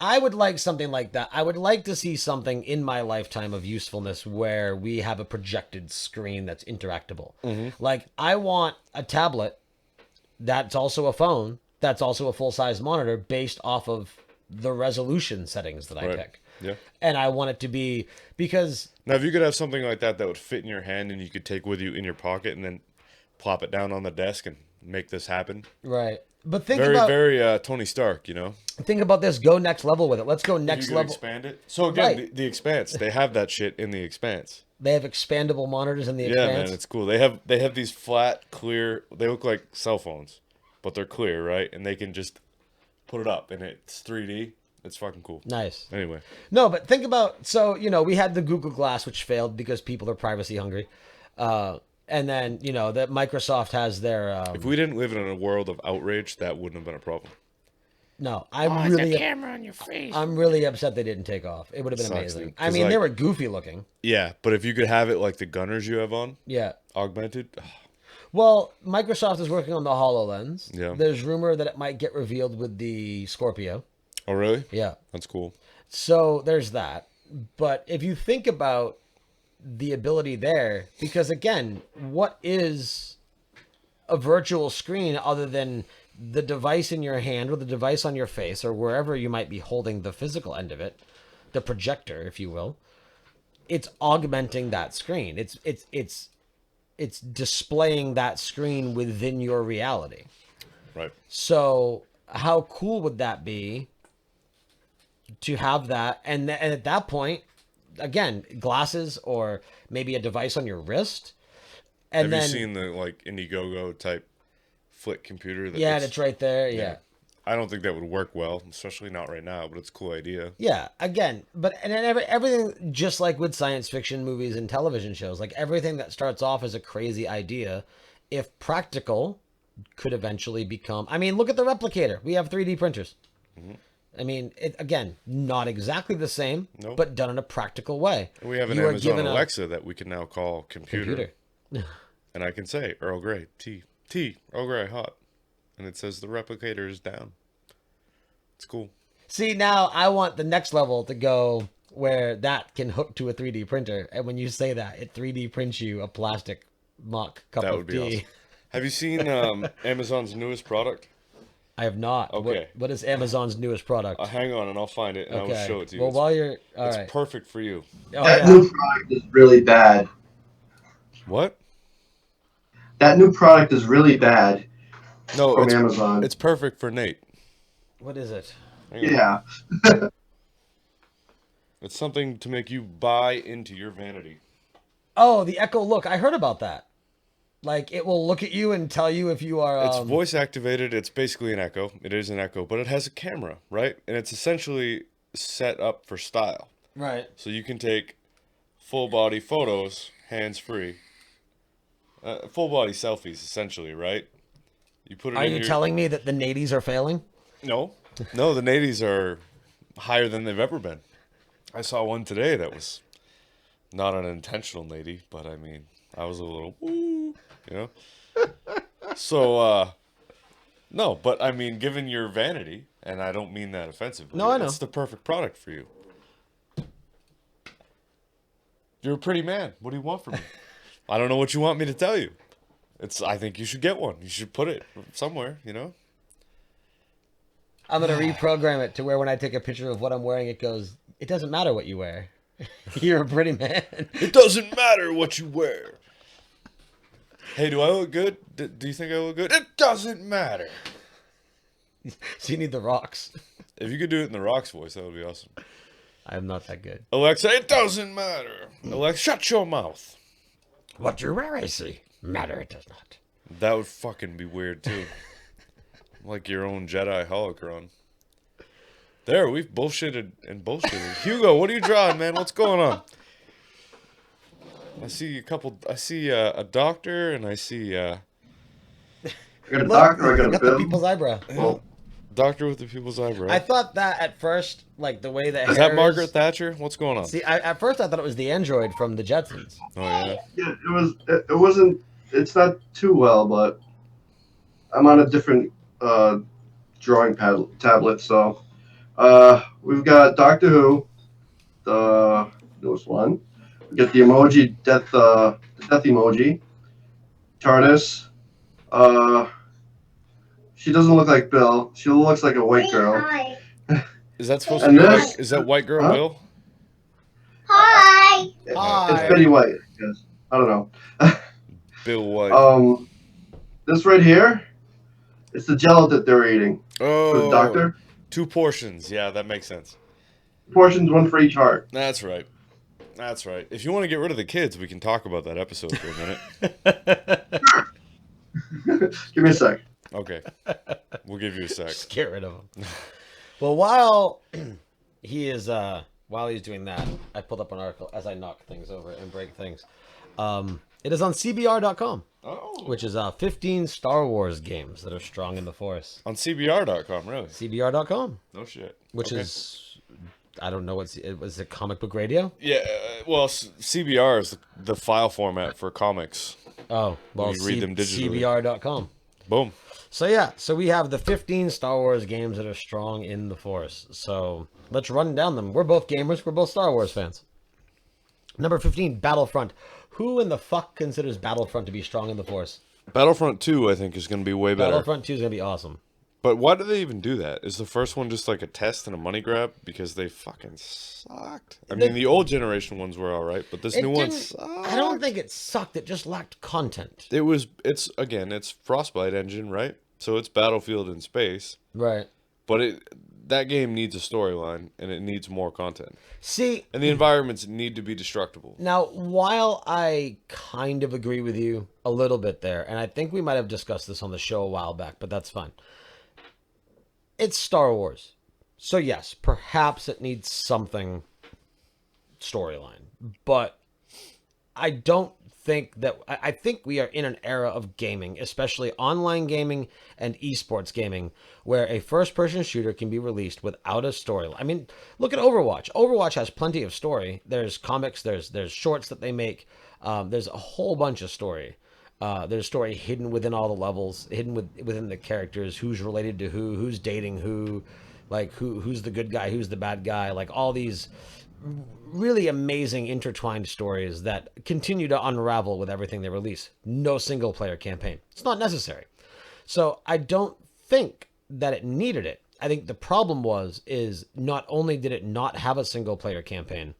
I would like something like that. I would like to see something in my lifetime of usefulness where we have a projected screen that's interactable. Like, I want a tablet that's also a phone, that's also a full-size monitor based off of the resolution settings that I Right. pick. Yeah. And I want it to be, because Now, if you could have something like that would fit in your hand and you could take with you in your pocket and then plop it down on the desk and make this happen. right. But think Very, about very Tony Stark, you know. think about this. Go next level with it. Let's go If next you could level. expand it. So again, Right. the Expanse, they have that shit in the Expanse. They have expandable monitors in the Yeah, Expanse. man, it's cool. They have these flat, clear. They look like cell phones, but they're clear, right? And they can just put it up, and it's 3D. It's fucking cool. Nice. Anyway, No, but think about, so, we had the Google Glass, which failed because people are privacy hungry. And then, that Microsoft has their, if we didn't live in a world of outrage, that wouldn't have been a problem. no, Camera on your face. I'm really upset they didn't take off. It would have been Sucks, amazing. dude. I 'Cause, mean, they like- were goofy looking. Yeah, but if you could have it like the gunners you have on, Yeah. augmented, Well, Microsoft is working on the HoloLens. Yeah. There's rumor that it might get revealed with the Scorpio. oh really? Yeah. That's cool. So there's that. But if you think about the ability there, because again, what is a virtual screen other than the device in your hand or the device on your face or wherever you might be holding the physical end of it, the projector, if you will? It's augmenting that screen. It's displaying that screen within your reality. Right. So how cool would that be to have that? And at that point, again, glasses or maybe a device on your wrist. And have then, you seen the like Indiegogo type flick computer? That yeah, looks- it's right there. Yeah. I don't think that would work well, especially not right now. But it's a cool idea. Yeah, again, but and then everything, just like with science fiction movies and television shows, like everything that starts off as a crazy idea, if practical, could eventually become. I mean, look at the replicator. We have 3D printers. I mean, again, not exactly the same, Nope. but done in a practical way. And we have an You are Amazon given a Alexa that we can now call computer. And I can say Earl Grey tea, Earl Grey hot, and it says the replicator is down. It's cool. See, now I want the next level to go where that can hook to a 3D printer, and when you say that, it 3D prints you a plastic mock cup That of would be tea. awesome. Have you seen Amazon's newest product? I have not. Okay. What is Amazon's newest product? Hang on, and I'll find it and I will show it to you. Well, It's, while you're all it's right. perfect for you. Oh, That yeah. new product is really bad. What? That new product is really bad No, from it's Amazon. it's perfect for Nate. What is it? Hang on. Yeah. It's something to make you buy into your vanity. Oh, the Echo Look. I heard about that. Like, it will look at you and tell you if you are. It's voice activated. It's basically an Echo. It is an Echo, but it has a camera, right? And it's essentially set up for style. Right. So you can take full body photos, hands free. Full body selfies, essentially, right? You put it Are in you your... telling me that the nadies are failing? No. No, the nadies are higher than they've ever been. I saw one today that was not an intentional nady, but I mean, I was a little, woo, you know? So, no, but I mean, given your vanity, and I don't mean that offensively, No, I know. it's the perfect product for you. You're a pretty man. What do you want from me? I don't know what you want me to tell you. I think you should get one. You should put it somewhere, you know? I'm going to reprogram it to where when I take a picture of what I'm wearing, it goes, it doesn't matter what you wear. You're a pretty man. It doesn't matter what you wear. Hey, do I look good? Do you think I look good? It doesn't matter. So you need the rocks. If you could do it in the Rock's voice, that would be awesome. I'm not that good. Alexa, it doesn't matter. Alexa, shut your mouth. What you wear, I see. Matter, it does not. That would fucking be weird, too. Like your own Jedi holocron. There, we've bullshitted and bullshitted. Hugo, what are you drawing, man? What's going on? I see a doctor, and I see I got a Look, doctor, I I got a got the bill. people's eyebrow. Well, Doctor with the people's eyebrow. I thought that at first, like the way that Is that Margaret Thatcher? What's going on? See, at first I thought it was the android from the Jetsons. Oh yeah. yeah, it wasn't, it's not too well, but I'm on a different drawing tablet, so we've got Doctor Who, the newest one. We got the emoji the death emoji. TARDIS. She doesn't look like Bill. She looks like a white girl. Is that supposed to And be this- like? Is that white girl Huh? Bill? Hi. Hi. It's Betty White. Yes. I don't know. Bill White. This right here, it's the Jello that they're eating. Oh, For the doctor. 2 portions. Yeah, that makes sense. Portions, one for each heart. That's right. That's right. If you want to get rid of the kids, we can talk about that episode for a minute. Give me a sec. Okay. We'll give you a sec. Just get rid of him. Well, while he's doing that, I pulled up an article as I knock things over and break things. It is on CBR.com, Oh. which is 15 Star Wars games that are strong in the Force. On CBR.com, really? CBR.com, No shit. which Okay. is, I don't know it was it Comic Book Radio? Yeah, well, CBR is the file format for comics. Oh, well, You read them digitally. CBR.com. Boom. So we have the 15 Star Wars games that are strong in the Force. So let's run down them. We're both gamers. We're both Star Wars fans. Number 15, Battlefront. Who in the fuck considers Battlefront to be strong in the Force? Battlefront 2, I think, is going to be way better. Battlefront 2 is going to be awesome. But why do they even do that? Is the first one just like a test and a money grab? Because they fucking sucked. I mean, the old generation ones were all right, but this new one sucked. I don't think it sucked. It just lacked content. It's Frostbite engine, right? So it's Battlefield in space. Right. But that game needs a storyline, and it needs more content. See, And the environments need to be destructible. now, while I kind of agree with you a little bit there, and I think we might have discussed this on the show a while back, but that's fine. It's Star Wars. So yes, perhaps it needs something storyline. But I don't think that... I think we are in an era of gaming, especially online gaming and esports gaming, where a first-person shooter can be released without a storyline. I mean, look at Overwatch. Overwatch has plenty of story. There's comics, there's shorts that they make. There's a whole bunch of story. There's story hidden within all the levels, hidden within the characters, who's related to who's dating who, like who's the good guy, who's the bad guy, like all these really amazing intertwined stories that continue to unravel with everything they release. No single player campaign. It's not necessary. So I don't think that it needed it. I think the problem is not only did it not have a single player campaign,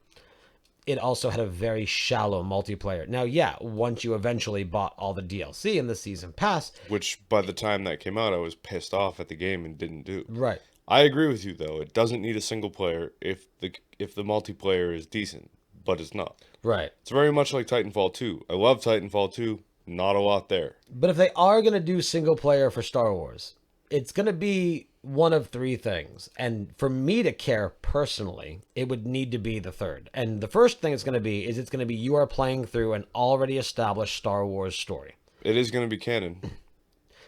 it also had a very shallow multiplayer. Now, yeah, once you eventually bought all the DLC and the season pass. Which, by the time that came out, I was pissed off at the game and didn't do. Right. I agree with you, though. It doesn't need a single player if the multiplayer is decent, but it's not. Right. It's very much like Titanfall 2. I love Titanfall 2. Not a lot there. But if they are going to do single player for Star Wars, it's going to be one of 3 things. And for me to care personally, it would need to be the third. And the first thing it's going to be is it's going to be you are playing through an already established Star Wars story. It is going to be canon.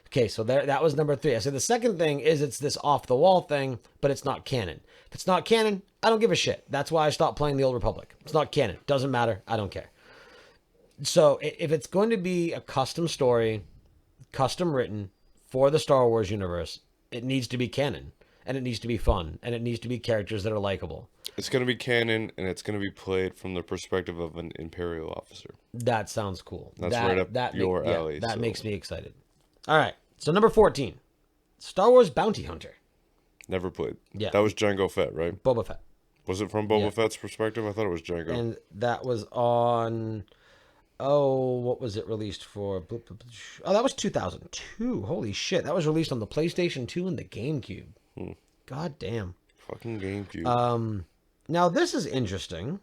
Okay, so that was number 3. I said the second thing is it's this off-the-wall thing, but it's not canon. If it's not canon, I don't give a shit. That's why I stopped playing the Old Republic. It's not canon. Doesn't matter. I don't care. So if it's going to be a custom story, custom written for the Star Wars universe, it needs to be canon, and it needs to be fun, and it needs to be characters that are likable. It's going to be canon, and it's going to be played from the perspective of an Imperial officer. That sounds cool. That's right up your alley. That makes me excited. All right, so number 14, Star Wars Bounty Hunter. Never played. Yeah. That was Jango Fett, right? Boba Fett. Was it from Boba Yeah. Fett's perspective? I thought it was Jango. And that was on... Oh, what was it released for? Oh, that was 2002. Holy shit. That was released on the PlayStation 2 and the GameCube. God damn. Fucking GameCube. Now, this is interesting.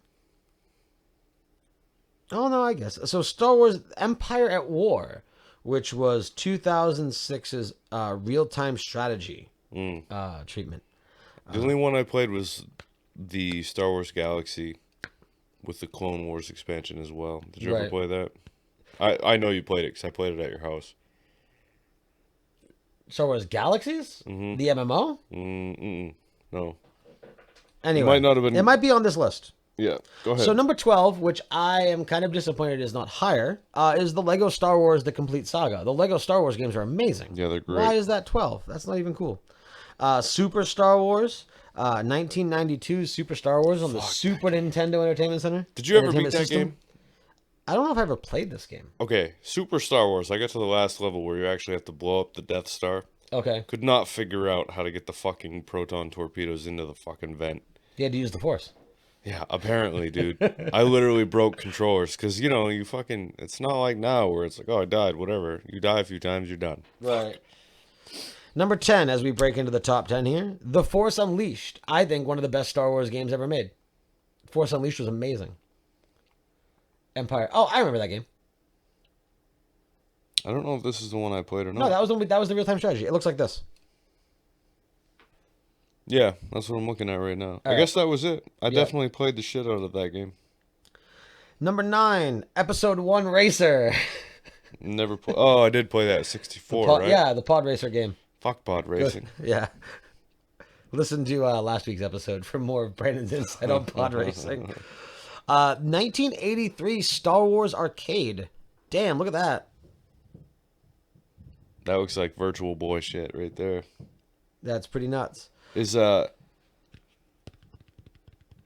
Oh, no, I guess. So, Star Wars Empire at War, which was 2006's real-time strategy treatment. The only one I played was the Star Wars Galaxy with the Clone Wars expansion as well. Did you ever Right. play that? I know you played it because I played it at your house. Star Wars Galaxies? Mm-hmm. The MMO? No. Anyway, Might not have been. it might be on this list. Yeah, go ahead. So number 12, which I am kind of disappointed is not higher, is the Lego Star Wars The Complete Saga. The Lego Star Wars games are amazing. Yeah, they're great. Why is that 12? That's not even cool. Super Star Wars, 1992 Super Star Wars on the Super Nintendo Entertainment Center. Did you ever beat Entertainment that System. game? I don't know if I ever played this game. Okay, Super Star Wars. I got to the last level where you actually have to blow up the Death Star. Okay. Could not figure out how to get the fucking proton torpedoes into the fucking vent. You had to use the Force. Yeah, apparently, dude. I literally broke controllers because, you fucking... It's not like now where it's like, oh, I died, whatever. You die a few times, you're done. Right. Number 10, as we break into the top 10 here, The Force Unleashed. I think one of the best Star Wars games ever made. Force Unleashed was amazing. Empire. Oh, I remember that game. I don't know if this is the one I played or not. No, that was the real-time strategy. It looks like this. Yeah, that's what I'm looking at right now. I guess that was it. I definitely played the shit out of that game. Number 9, Episode 1 Racer. Never play. Oh, I did play that 64, right? Yeah, the pod racer game. Fuck pod racing. Yeah. Listen to last week's episode for more of Brandon's insight on pod racing. 1983 Star Wars Arcade. Damn, look at that. That looks like Virtual Boy shit right there. That's pretty nuts. Is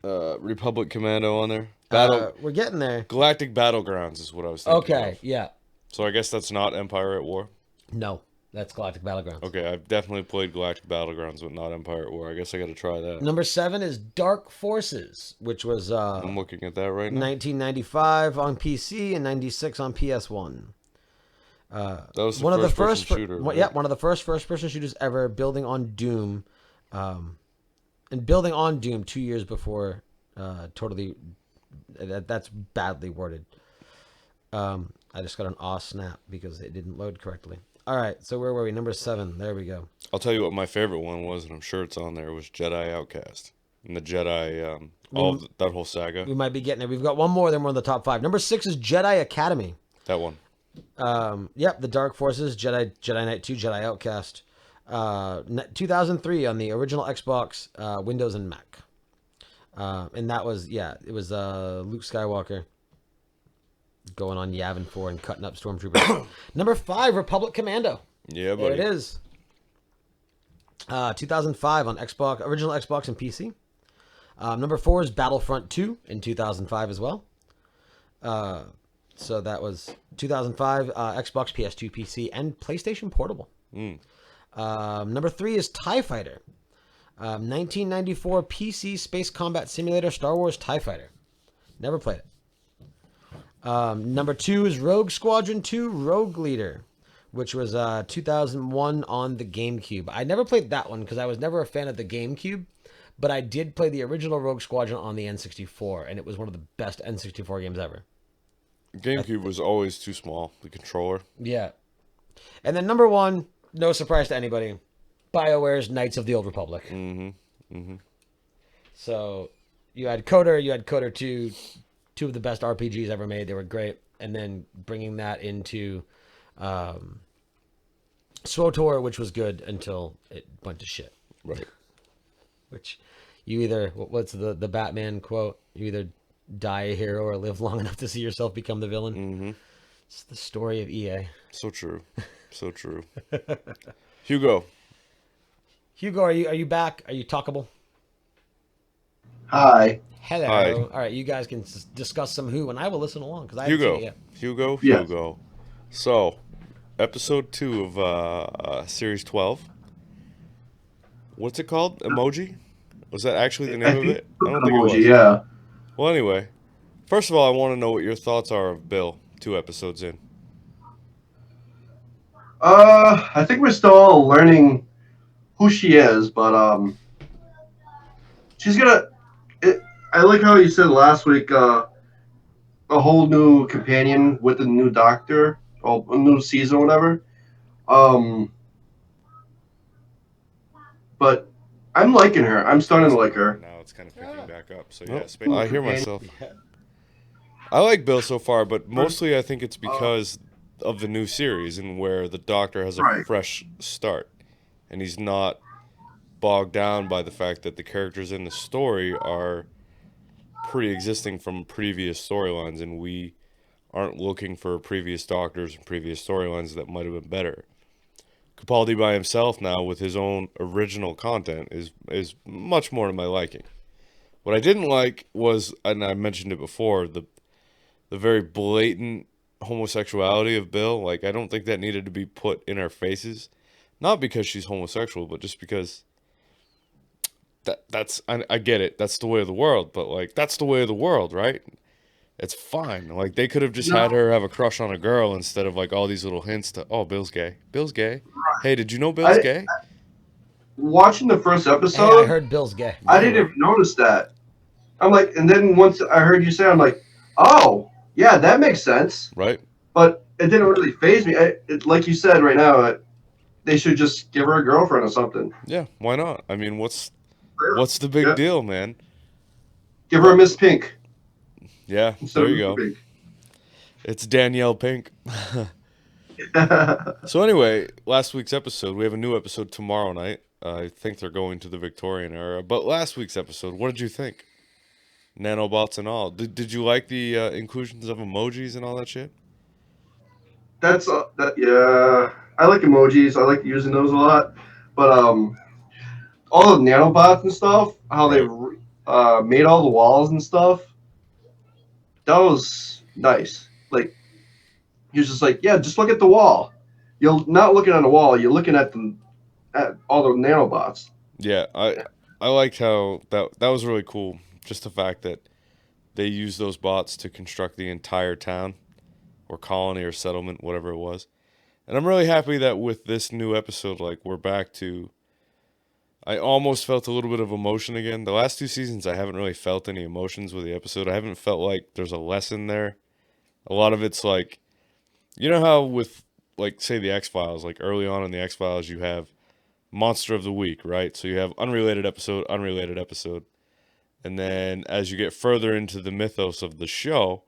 Republic Commando on there? We're getting there. Galactic Battlegrounds is what I was thinking Okay, of. yeah. So I guess that's not Empire at War? No, that's Galactic Battlegrounds. Okay, I've definitely played Galactic Battlegrounds, but not Empire at War. I guess I got to try that. Number 7 is Dark Forces, which was I'm looking at that right now. 1995 on PC and 96 on PS1. That was the one of the first first shooter. Yeah, one of the first-person shooters ever, building on Doom, and building on Doom 2 years before. Totally, that's badly worded. I just got an aw snap because it didn't load correctly. All right, so where were we? Number 7. There we go. I'll tell you what my favorite one was, and I'm sure it's on there, was Jedi Outcast. And the Jedi, that whole saga. We might be getting it. We've got one more, then we're in the top 5. Number 6 is Jedi Academy. That one. Yep, the Dark Forces, Jedi Knight 2, Jedi Outcast. 2003 on the original Xbox, Windows and Mac. And that was, it was Luke Skywalker going on Yavin 4 and cutting up stormtroopers. Number 5, Republic Commando. Yeah, There buddy. it is. 2005 on Xbox, original Xbox and PC. Number 4 is Battlefront 2 in 2005 as well. So that was 2005, Xbox, PS2, PC, and PlayStation Portable. Number 3 is TIE Fighter. 1994 PC Space Combat Simulator Star Wars TIE Fighter. Never played it. Number 2 is Rogue Squadron 2 Rogue Leader, which was 2001 on the GameCube. I never played that one because I was never a fan of the GameCube, but I did play the original Rogue Squadron on the N64, and it was one of the best N64 games ever. GameCube was always too small, the controller. Yeah. And then number 1, no surprise to anybody, BioWare's Knights of the Old Republic. So you had KOTOR 2, two of the best RPGs ever made. They were great. And then bringing that into SWTOR, which was good until it went to shit. Right. Which you either, what's the Batman quote? You either die a hero or live long enough to see yourself become the villain. It's the story of EA. So true. So true. Hugo, are you back? Are you talkable? Hi. Hello. Hi. All right, you guys can discuss some Who, and I will listen along because I haven't seen it yet. Hugo. Yes. So, episode 2 of series 12. What's it called? Emoji? Was that actually the name of it? I don't think it was. Yeah. Well, anyway, first of all, I want to know what your thoughts are of Bill 2 episodes in. I think we're still learning who she is, but she's gonna. I like how you said last week. A whole new companion with a new doctor, or a new season, or whatever. But I'm liking her. I'm starting to like her. Now it's kind of picking back up. So, Oh, I hear myself. I like Bill so far, but mostly I think it's because of the new series and where the Doctor has a Right. fresh start. and he's not bogged down by the fact that the characters in the story are pre-existing from previous storylines, and we aren't looking for previous doctors and previous storylines that might have been better. Capaldi by himself now with his own original content is much more to my liking. What I didn't like was, and I mentioned it before, the very blatant homosexuality of Bill. Like, I don't think that needed to be put in our faces. Not because she's homosexual, but just because I get it. That's the way of the world. But, like, that's the way of the world, right? It's fine. Like, they could have just had her have a crush on a girl instead of, like, all these little hints to, oh, Bill's gay. Bill's gay. Hey, did you know Bill's gay? Watching the first episode, Hey, I heard Bill's gay. I didn't even notice that. I'm like, and then once I heard you say, I'm like, oh, yeah, that makes sense. Right. But it didn't really faze me. Like you said right now, they should just give her a girlfriend or something. Yeah, why not? I mean, what's the big deal, man? Give her a Miss Pink. Yeah, there you go. Pink. It's Danielle Pink. So anyway, last week's episode, we have a new episode tomorrow night. I think they're going to the Victorian era. But last week's episode, what did you think? Nanobots and all. Did you like the inclusions of emojis and all that shit? Yeah. I like emojis. I like using those a lot. But all the nanobots and stuff, how they made all the walls and stuff, that was nice. Like, he was just like, yeah, just look at the wall. You're not looking on the wall. You're looking at all the nanobots. Yeah, I liked how that was really cool. Just the fact that they used those bots to construct the entire town or colony or settlement, whatever it was. And I'm really happy that with this new episode, like, we're back to... I almost felt a little bit of emotion again. The last 2 seasons, I haven't really felt any emotions with the episode. I haven't felt like there's a lesson there. A lot of it's like... You know how with, like, say the X-Files, like, early on in the X-Files, you have Monster of the Week, right? So you have unrelated episode. And then as you get further into the mythos of the show,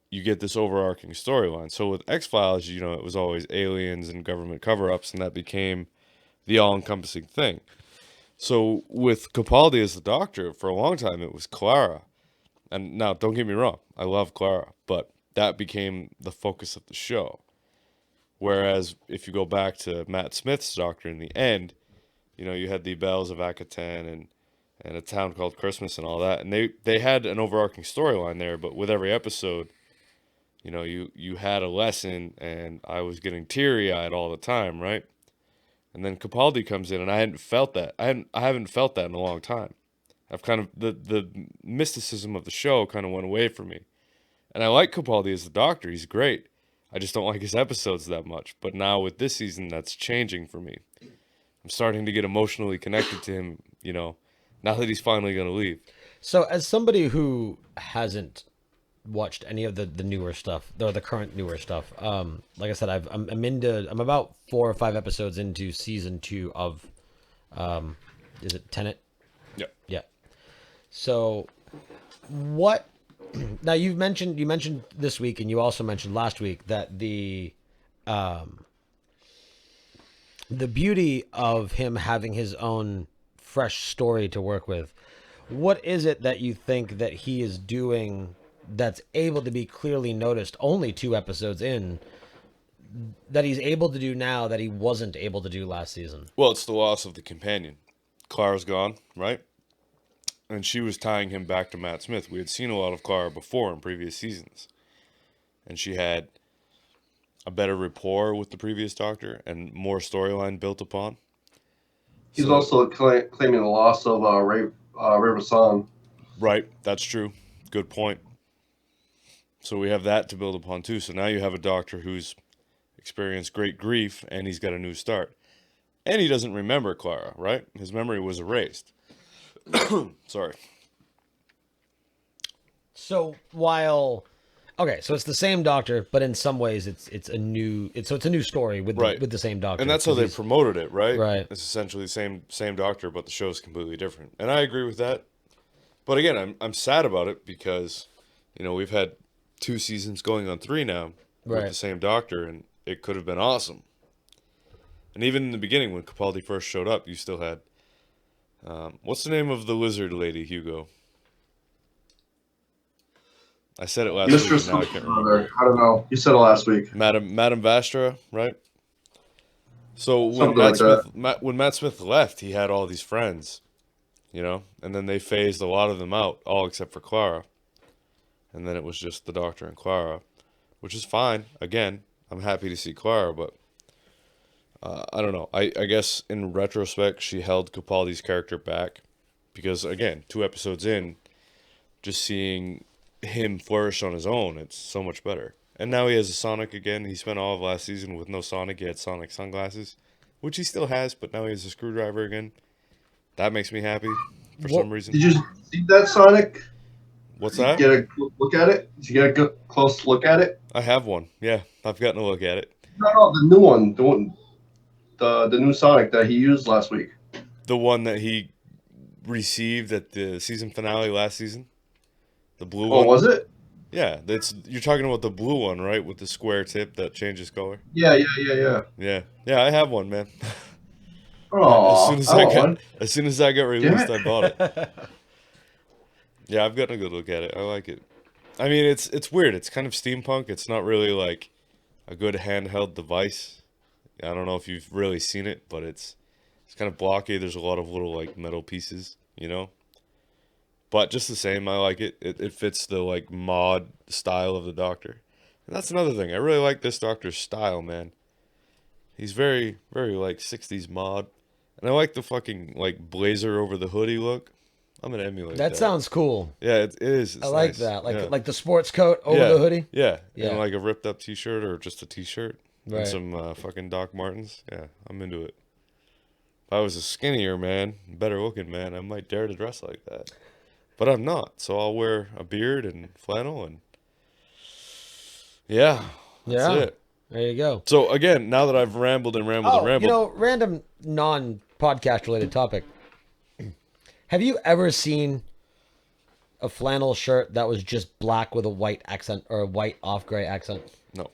you get this overarching storyline. So with X-Files, you know, it was always aliens and government cover-ups, and that became the all-encompassing thing. So with Capaldi as the Doctor, for a long time, it was Clara. And now, don't get me wrong, I love Clara, but that became the focus of the show. Whereas if you go back to Matt Smith's Doctor in the end, you know, you had the Bells of Akaten and A Town Called Christmas and all that. And they had an overarching storyline there, but with every episode, you know, you had a lesson, and I was getting teary-eyed all the time, right? And then Capaldi comes in, and I hadn't felt that. I haven't felt that in a long time. I've kind of, the mysticism of the show kind of went away from me. And I like Capaldi as the Doctor. He's great. I just don't like his episodes that much. But now with this season, that's changing for me. I'm starting to get emotionally connected to him, you know, now that he's finally going to leave. So as somebody who hasn't watched any of the newer stuff, or the current newer stuff, like I said, I'm about 4 or 5 episodes into season 2 of, is it Tenet? Yep. Yeah. So what, now you mentioned this week, and you also mentioned last week that the beauty of him having his own fresh story to work with. What is it that you think that he is doing that's able to be clearly noticed only 2 episodes in, that he's able to do now that he wasn't able to do last season? Well, it's the loss of the companion. Clara's gone, right? And she was tying him back to Matt Smith. We had seen a lot of Clara before in previous seasons. And she had a better rapport with the previous Doctor and more storyline built upon. He's also claiming the loss of River Song. Right, that's true. Good point. So we have that to build upon too. So now you have a Doctor who's experienced great grief, and he's got a new start. And he doesn't remember Clara, right? His memory was erased. Sorry. So so it's the same Doctor, but in some ways it's a new story with the same Doctor. And that's how they promoted it, right? Right. It's essentially the same Doctor, but the show's completely different. And I agree with that. But again, I'm sad about it because, you know, we've had 2 seasons going on 3 now with the same Doctor, and it could have been awesome. And even in the beginning, when Capaldi first showed up, you still had... what's the name of the lizard lady, Hugo? I said it last week, Mistress and now I can't remember. I don't know. You said it last week. Madam Vastra, right? So when Something like that. when Matt Smith left, he had all these friends, you know? And then they phased a lot of them out, all except for Clara. And then it was just the Doctor and Clara, which is fine. Again, I'm happy to see Clara, but... I don't know. I guess in retrospect, she held Capaldi's character back because, again, 2 episodes in, just seeing him flourish on his own, it's so much better. And now he has a Sonic again. He spent all of last season with no Sonic. He had Sonic sunglasses, which he still has, but now he has a screwdriver again. That makes me happy for some reason. Did you see that Sonic? What's Did that? you get a look at it? Did you get a good, close look at it? I have one. Yeah, I've gotten a look at it. No, the new one. The new Sonic that he used last week. The one that he received at the season finale last season? The blue one? Oh, was it? Yeah, you're talking about the blue one, right? With the square tip that changes color? Yeah. Yeah, I have one, man. Oh, as soon as I got released, I bought it. Yeah, I've gotten a good look at it. I like it. I mean, it's weird. It's kind of steampunk. It's not really like a good handheld device. I don't know if you've really seen it, but it's kind of blocky. There's a lot of little like metal pieces, you know. But just the same, I like it. It fits the like mod style of the Doctor, and that's another thing. I really like this Doctor's style, man. He's very, very like 60s mod, and I like the fucking like blazer over the hoodie look. I'm gonna emulate that. That sounds cool. Yeah, it is. It's I like nice. that. Like yeah. like the sports coat over the hoodie. Yeah, Yeah. and like a ripped up T-shirt or just a T-shirt. Right. And some fucking Doc Martens. Yeah, I'm into it. If I was a skinnier man, better looking man, I might dare to dress like that. But I'm not, so I'll wear a beard and flannel and... Yeah, that's it. There you go. So again, now that I've rambled and rambled and rambled... You know, random non-podcast related topic. Have you ever seen a flannel shirt that was just black with a white accent or a white off-gray accent? No.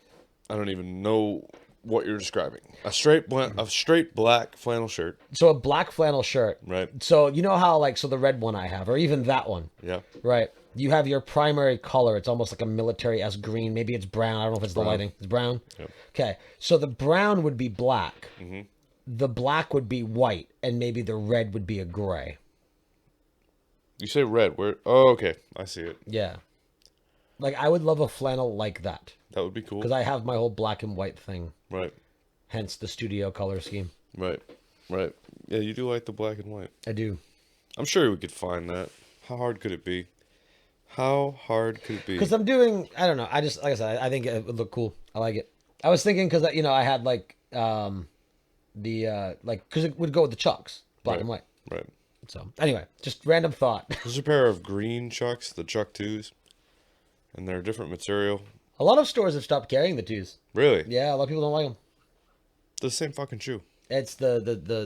I don't even know what you're describing. A straight black flannel shirt. So a black flannel shirt. Right. So you know how so the red one I have, or even that one. Yeah. Right. You have your primary color. It's almost like a military-esque green. Maybe it's brown. I don't know if it's the lighting. It's brown. Yep. Okay. So the brown would be black. Mm-hmm. The black would be white, and maybe the red would be a gray. You say red. Where? Oh, okay. I see it. Yeah. Like, I would love a flannel like that. That would be cool. Because I have my whole black and white thing. Right. Hence the studio color scheme. Right. Yeah, you do like the black and white. I do. I'm sure we could find that. How hard could it be? Because I'm doing, I don't know. I just, like I said, I think it would look cool. I like it. I was thinking because, I had like, because it would go with the Chucks, black and white. Right. So, anyway, just random thought. There's a pair of green Chucks, the Chuck 2s, and they're a different material. A lot of stores have stopped carrying the 2s. Really? Yeah, a lot of people don't like them. They're the same fucking shoe. It's the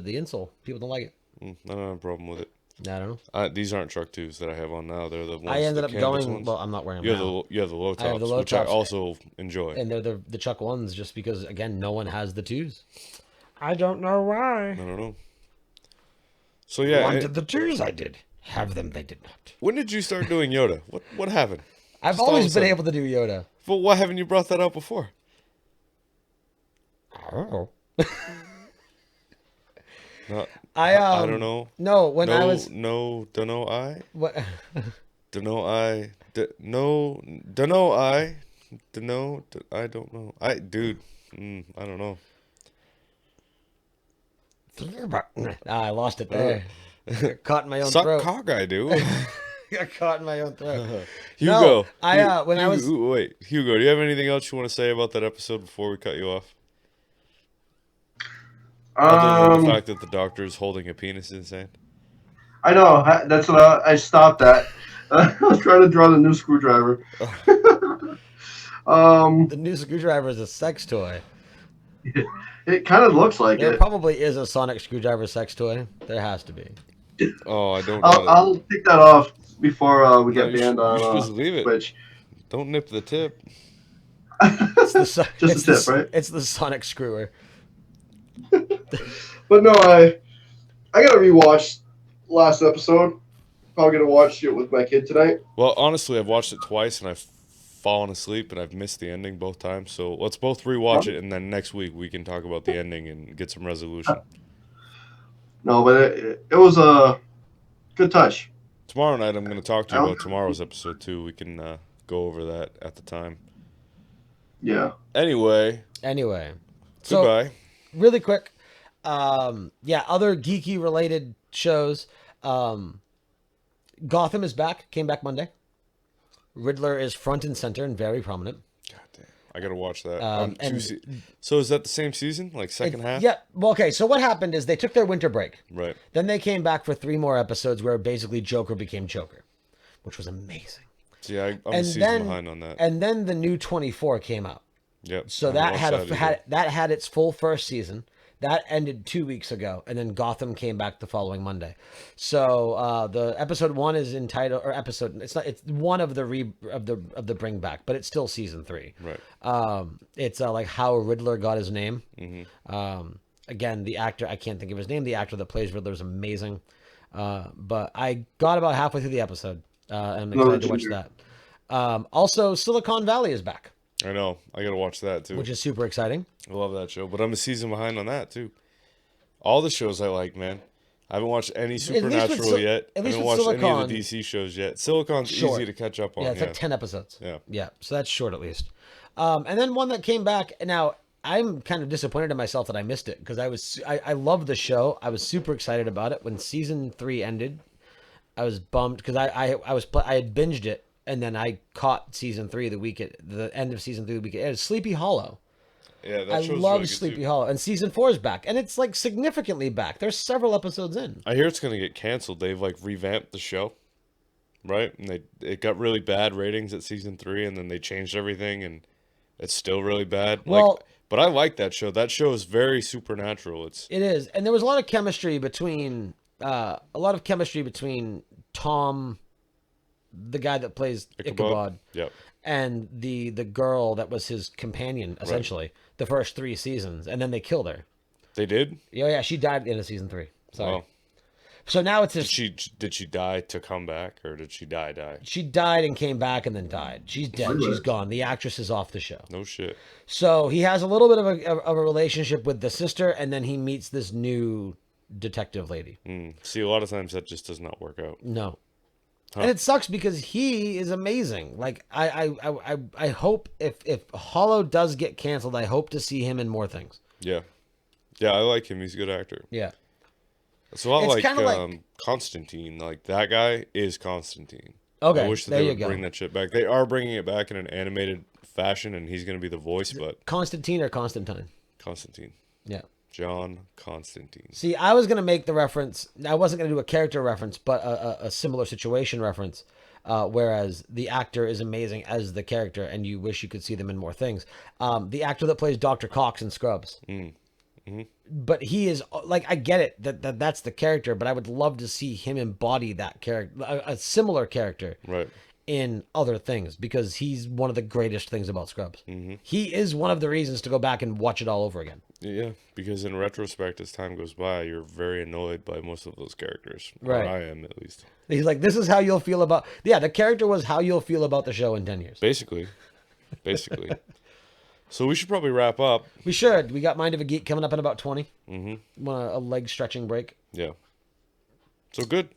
insole. People don't like it. I don't have a problem with it. I don't know. These aren't Chuck 2s that I have on now. They're the ones. I ended the up canvas going. ones. Well, I'm not wearing them now. You have the low tops, I have the low which tops. I also enjoy. And they're the Chuck 1s just because, again, no one has the 2s. I don't know why. I don't know. So yeah, Wanted the 2s, I did. Have them, they did not. When did you start doing Yoda? What happened? I've Just always all of a been sudden. able to do Yoda. But why haven't you brought that up before? I don't know. Not, I don't know. No, when I was don't know I. what? Don't know I. Don't know I. I don't know. I dude. I don't know. I lost it there. Got caught in my own Suck throat. cock, I do. Got caught in my own throat. Hugo. No, when I was wait, Hugo, do you have anything else you want to say about that episode before we cut you off? Other than the fact that the Doctor is holding a penis in his hand. I know. That's what I stopped at. I was trying to draw the new screwdriver. the new screwdriver is a sex toy. It kind of looks like There it. probably is a sonic screwdriver sex toy. There has to be. Oh, I don't know. I'll take that off before we get you banned should on just leave it. Twitch. Don't nip the tip. It's the Just a tip, right? It's the sonic screwer. But no, I gotta rewatch last episode. Probably gonna watch it with my kid tonight. Well, honestly, I've watched it twice and I've fallen asleep and I've missed the ending both times. So let's both rewatch it and then next week we can talk about the ending and get some resolution. No, but it was a good touch. Tomorrow night, I'm going to talk to you about tomorrow's episode too. We can go over that at the time. Yeah. Anyway. So, goodbye. Really quick. Other geeky related shows. Gotham is back. Came back Monday. Riddler is front and center and very prominent. God damn. I got to watch that. So is that the same season? Like second half? Yeah. Well, okay. So what happened is they took their winter break. Right. Then they came back for 3 more episodes where basically Joker became Joker, which was amazing. See, I'm a season behind on that. And then the new 24 came out. Yep. So that had its full first season. That ended 2 weeks ago, and then Gotham came back the following Monday. So the episode 1 is entitled, or episode, it's one of the bring back, but it's still season 3. Right. It's like how Riddler got his name. Mm-hmm. Again, the actor, I can't think of his name. The actor that plays Riddler is amazing. But I got about halfway through the episode, and I'm excited to watch that. Also, Silicon Valley is back. I know. I got to watch that too. Which is super exciting. I love that show, but I'm a season behind on that too. All the shows I like, man. I haven't watched any Supernatural yet. I haven't watched any of the DC shows yet. Silicon's short. Easy to catch up on. Yeah, it's like 10 episodes. Yeah. So that's short at least. And then one that came back. Now, I'm kind of disappointed in myself that I missed it because I loved the show. I was super excited about it. When season 3 ended, I was bummed because I had binged it. And then I caught season 3 the end of season 3 the week it aired. Sleepy Hollow. Yeah, that I show's love really good Sleepy too. Hollow. And season 4 is back. And it's like significantly back. There's several episodes in. I hear it's going to get canceled. They've like revamped the show. Right? And it got really bad ratings at season 3 and then they changed everything and it's still really bad. Well, but I like that show. That show is very supernatural. It is. And there was a lot of chemistry between Tom, the guy that plays Ichabod. Yep. And the girl that was his companion, essentially, the first 3 seasons. And then they killed her. They did? Yeah, she died at the end of season 3. Sorry. Wow. So now it's this... Did she die to come back, or did she die? She died and came back and then died. She's dead. She's gone. The actress is off the show. No shit. So he has a little bit of a relationship with the sister, and then he meets this new detective lady. See, a lot of times that just does not work out. No. Huh. And it sucks because he is amazing. Like I hope if Hollow does get canceled, I hope to see him in more things. Yeah, I like him. He's a good actor. Yeah, it's a lot like Constantine. Like that guy is Constantine. Okay, I wish that they would bring that shit back. They are bringing it back in an animated fashion, and he's going to be the voice. But Constantine or Constantine? Constantine. Yeah. John Constantine. See, I was going to make the reference. I wasn't going to do a character reference, but a similar situation reference. Whereas the actor is amazing as the character, and you wish you could see them in more things. The actor that plays Dr. Cox in Scrubs. Mm-hmm. But he is like, I get it that's the character, but I would love to see him embody that character, a similar character. Right. In other things, because he's one of the greatest things about Scrubs. Mm-hmm. He is one of the reasons to go back and watch it all over again. Yeah, because in retrospect, as time goes by, you're very annoyed by most of those characters. Right. Or I am, at least. He's like, this is how you'll feel about... Yeah, the character was how you'll feel about the show in 10 years. Basically. So we should probably wrap up. We should. We got Mind of a Geek coming up in about 20. Mm-hmm. Want a leg stretching break. Yeah. So good.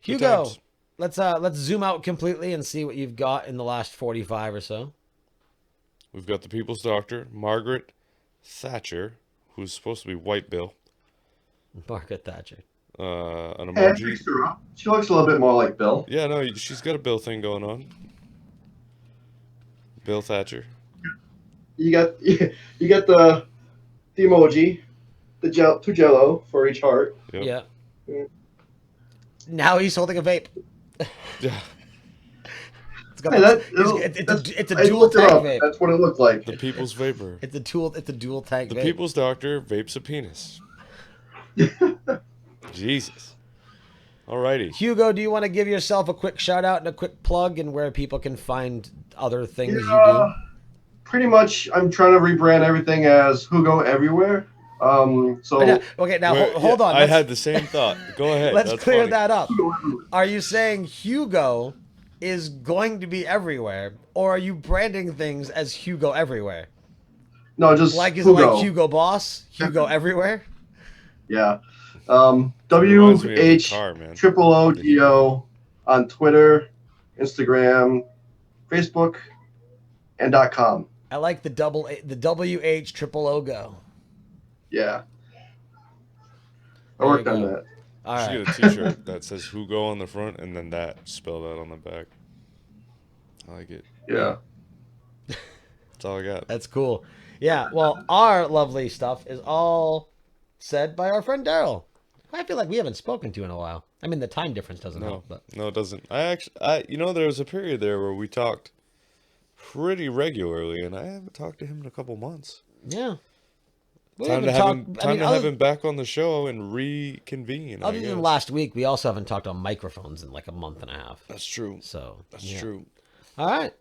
Hugo, let's zoom out completely and see what you've got in the last 45 or so. We've got the People's Doctor, Margaret Thatcher, who's supposed to be White Bill. Margaret Thatcher. An emoji. She looks a little bit more like Bill. Yeah, no, she's got a Bill thing going on. Bill Thatcher. You got the emoji, two Jello for each heart. Yep. Yeah. Now he's holding a vape. Yeah. It's a dual tank vape. That's what it looked like. The People's Vapor. It's a dual tank vape. The People's Doctor vapes a penis. Jesus. Alrighty. Hugo, do you want to give yourself a quick shout out and a quick plug and where people can find other things you do? Pretty much, I'm trying to rebrand everything as Hugo Everywhere. So Okay, now Wait, hold on. I had the same thought. Go ahead. Let's That's clear funny. that up. Are you saying Hugo is going to be everywhere, or are you branding things as Hugo everywhere? no, just Like is Hugo. it like Hugo Boss, Hugo everywhere? Yeah. Reminds me of the WH car, man. OOGO on Twitter, Instagram, Facebook, and .com. I like the WH triple logo. Yeah. I There you worked on go. that. All You should right. get a T-shirt that says Hugo on the front and then that spelled out on the back. I like it. Yeah. That's all I got. That's cool. Yeah, well, our lovely stuff is all said by our friend Daryl. I feel like we haven't spoken to in a while. I mean, the time difference doesn't help, but No, it doesn't. There was a period there where we talked pretty regularly, and I haven't talked to him in a couple months. yeah. We Time to haven't have talked- him back on the show and reconvene. Other than last week, we also haven't talked on microphones in like a month and a half. That's true. So That's yeah. true. All right.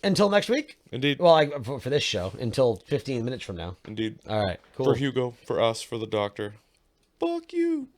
Until next week. Indeed. Well, for this show, until 15 minutes from now. Indeed. All right. Cool. For Hugo, for us, for the doctor. Fuck you.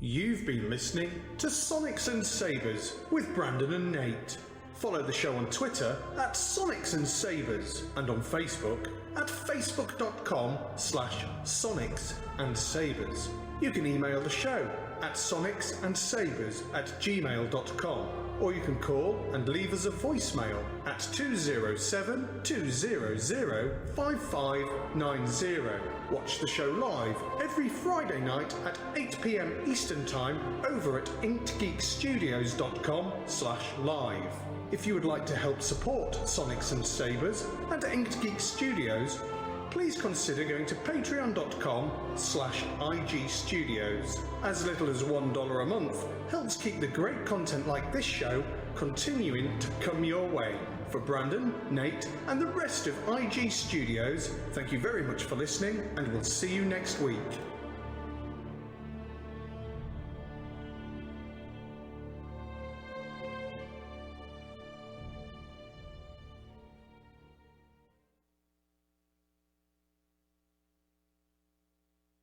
You've been listening to Sonics and Sabers with Brandon and Nate. Follow the show on Twitter at Sonics and Sabers and on Facebook at facebook.com/Sonics and Sabers. You can email the show at sonicsandsabers@gmail.com, or you can call and leave us a voicemail at 207-200-5590. Watch the show live every Friday night at 8 p.m. Eastern Time over at inkedgeekstudios.com/live. If you would like to help support Sonics and Sabers and Inked Geek Studios, please consider going to patreon.com/IG Studios. As little as $1 a month helps keep the great content like this show continuing to come your way. For Brandon, Nate, and the rest of IG Studios, thank you very much for listening, and we'll see you next week.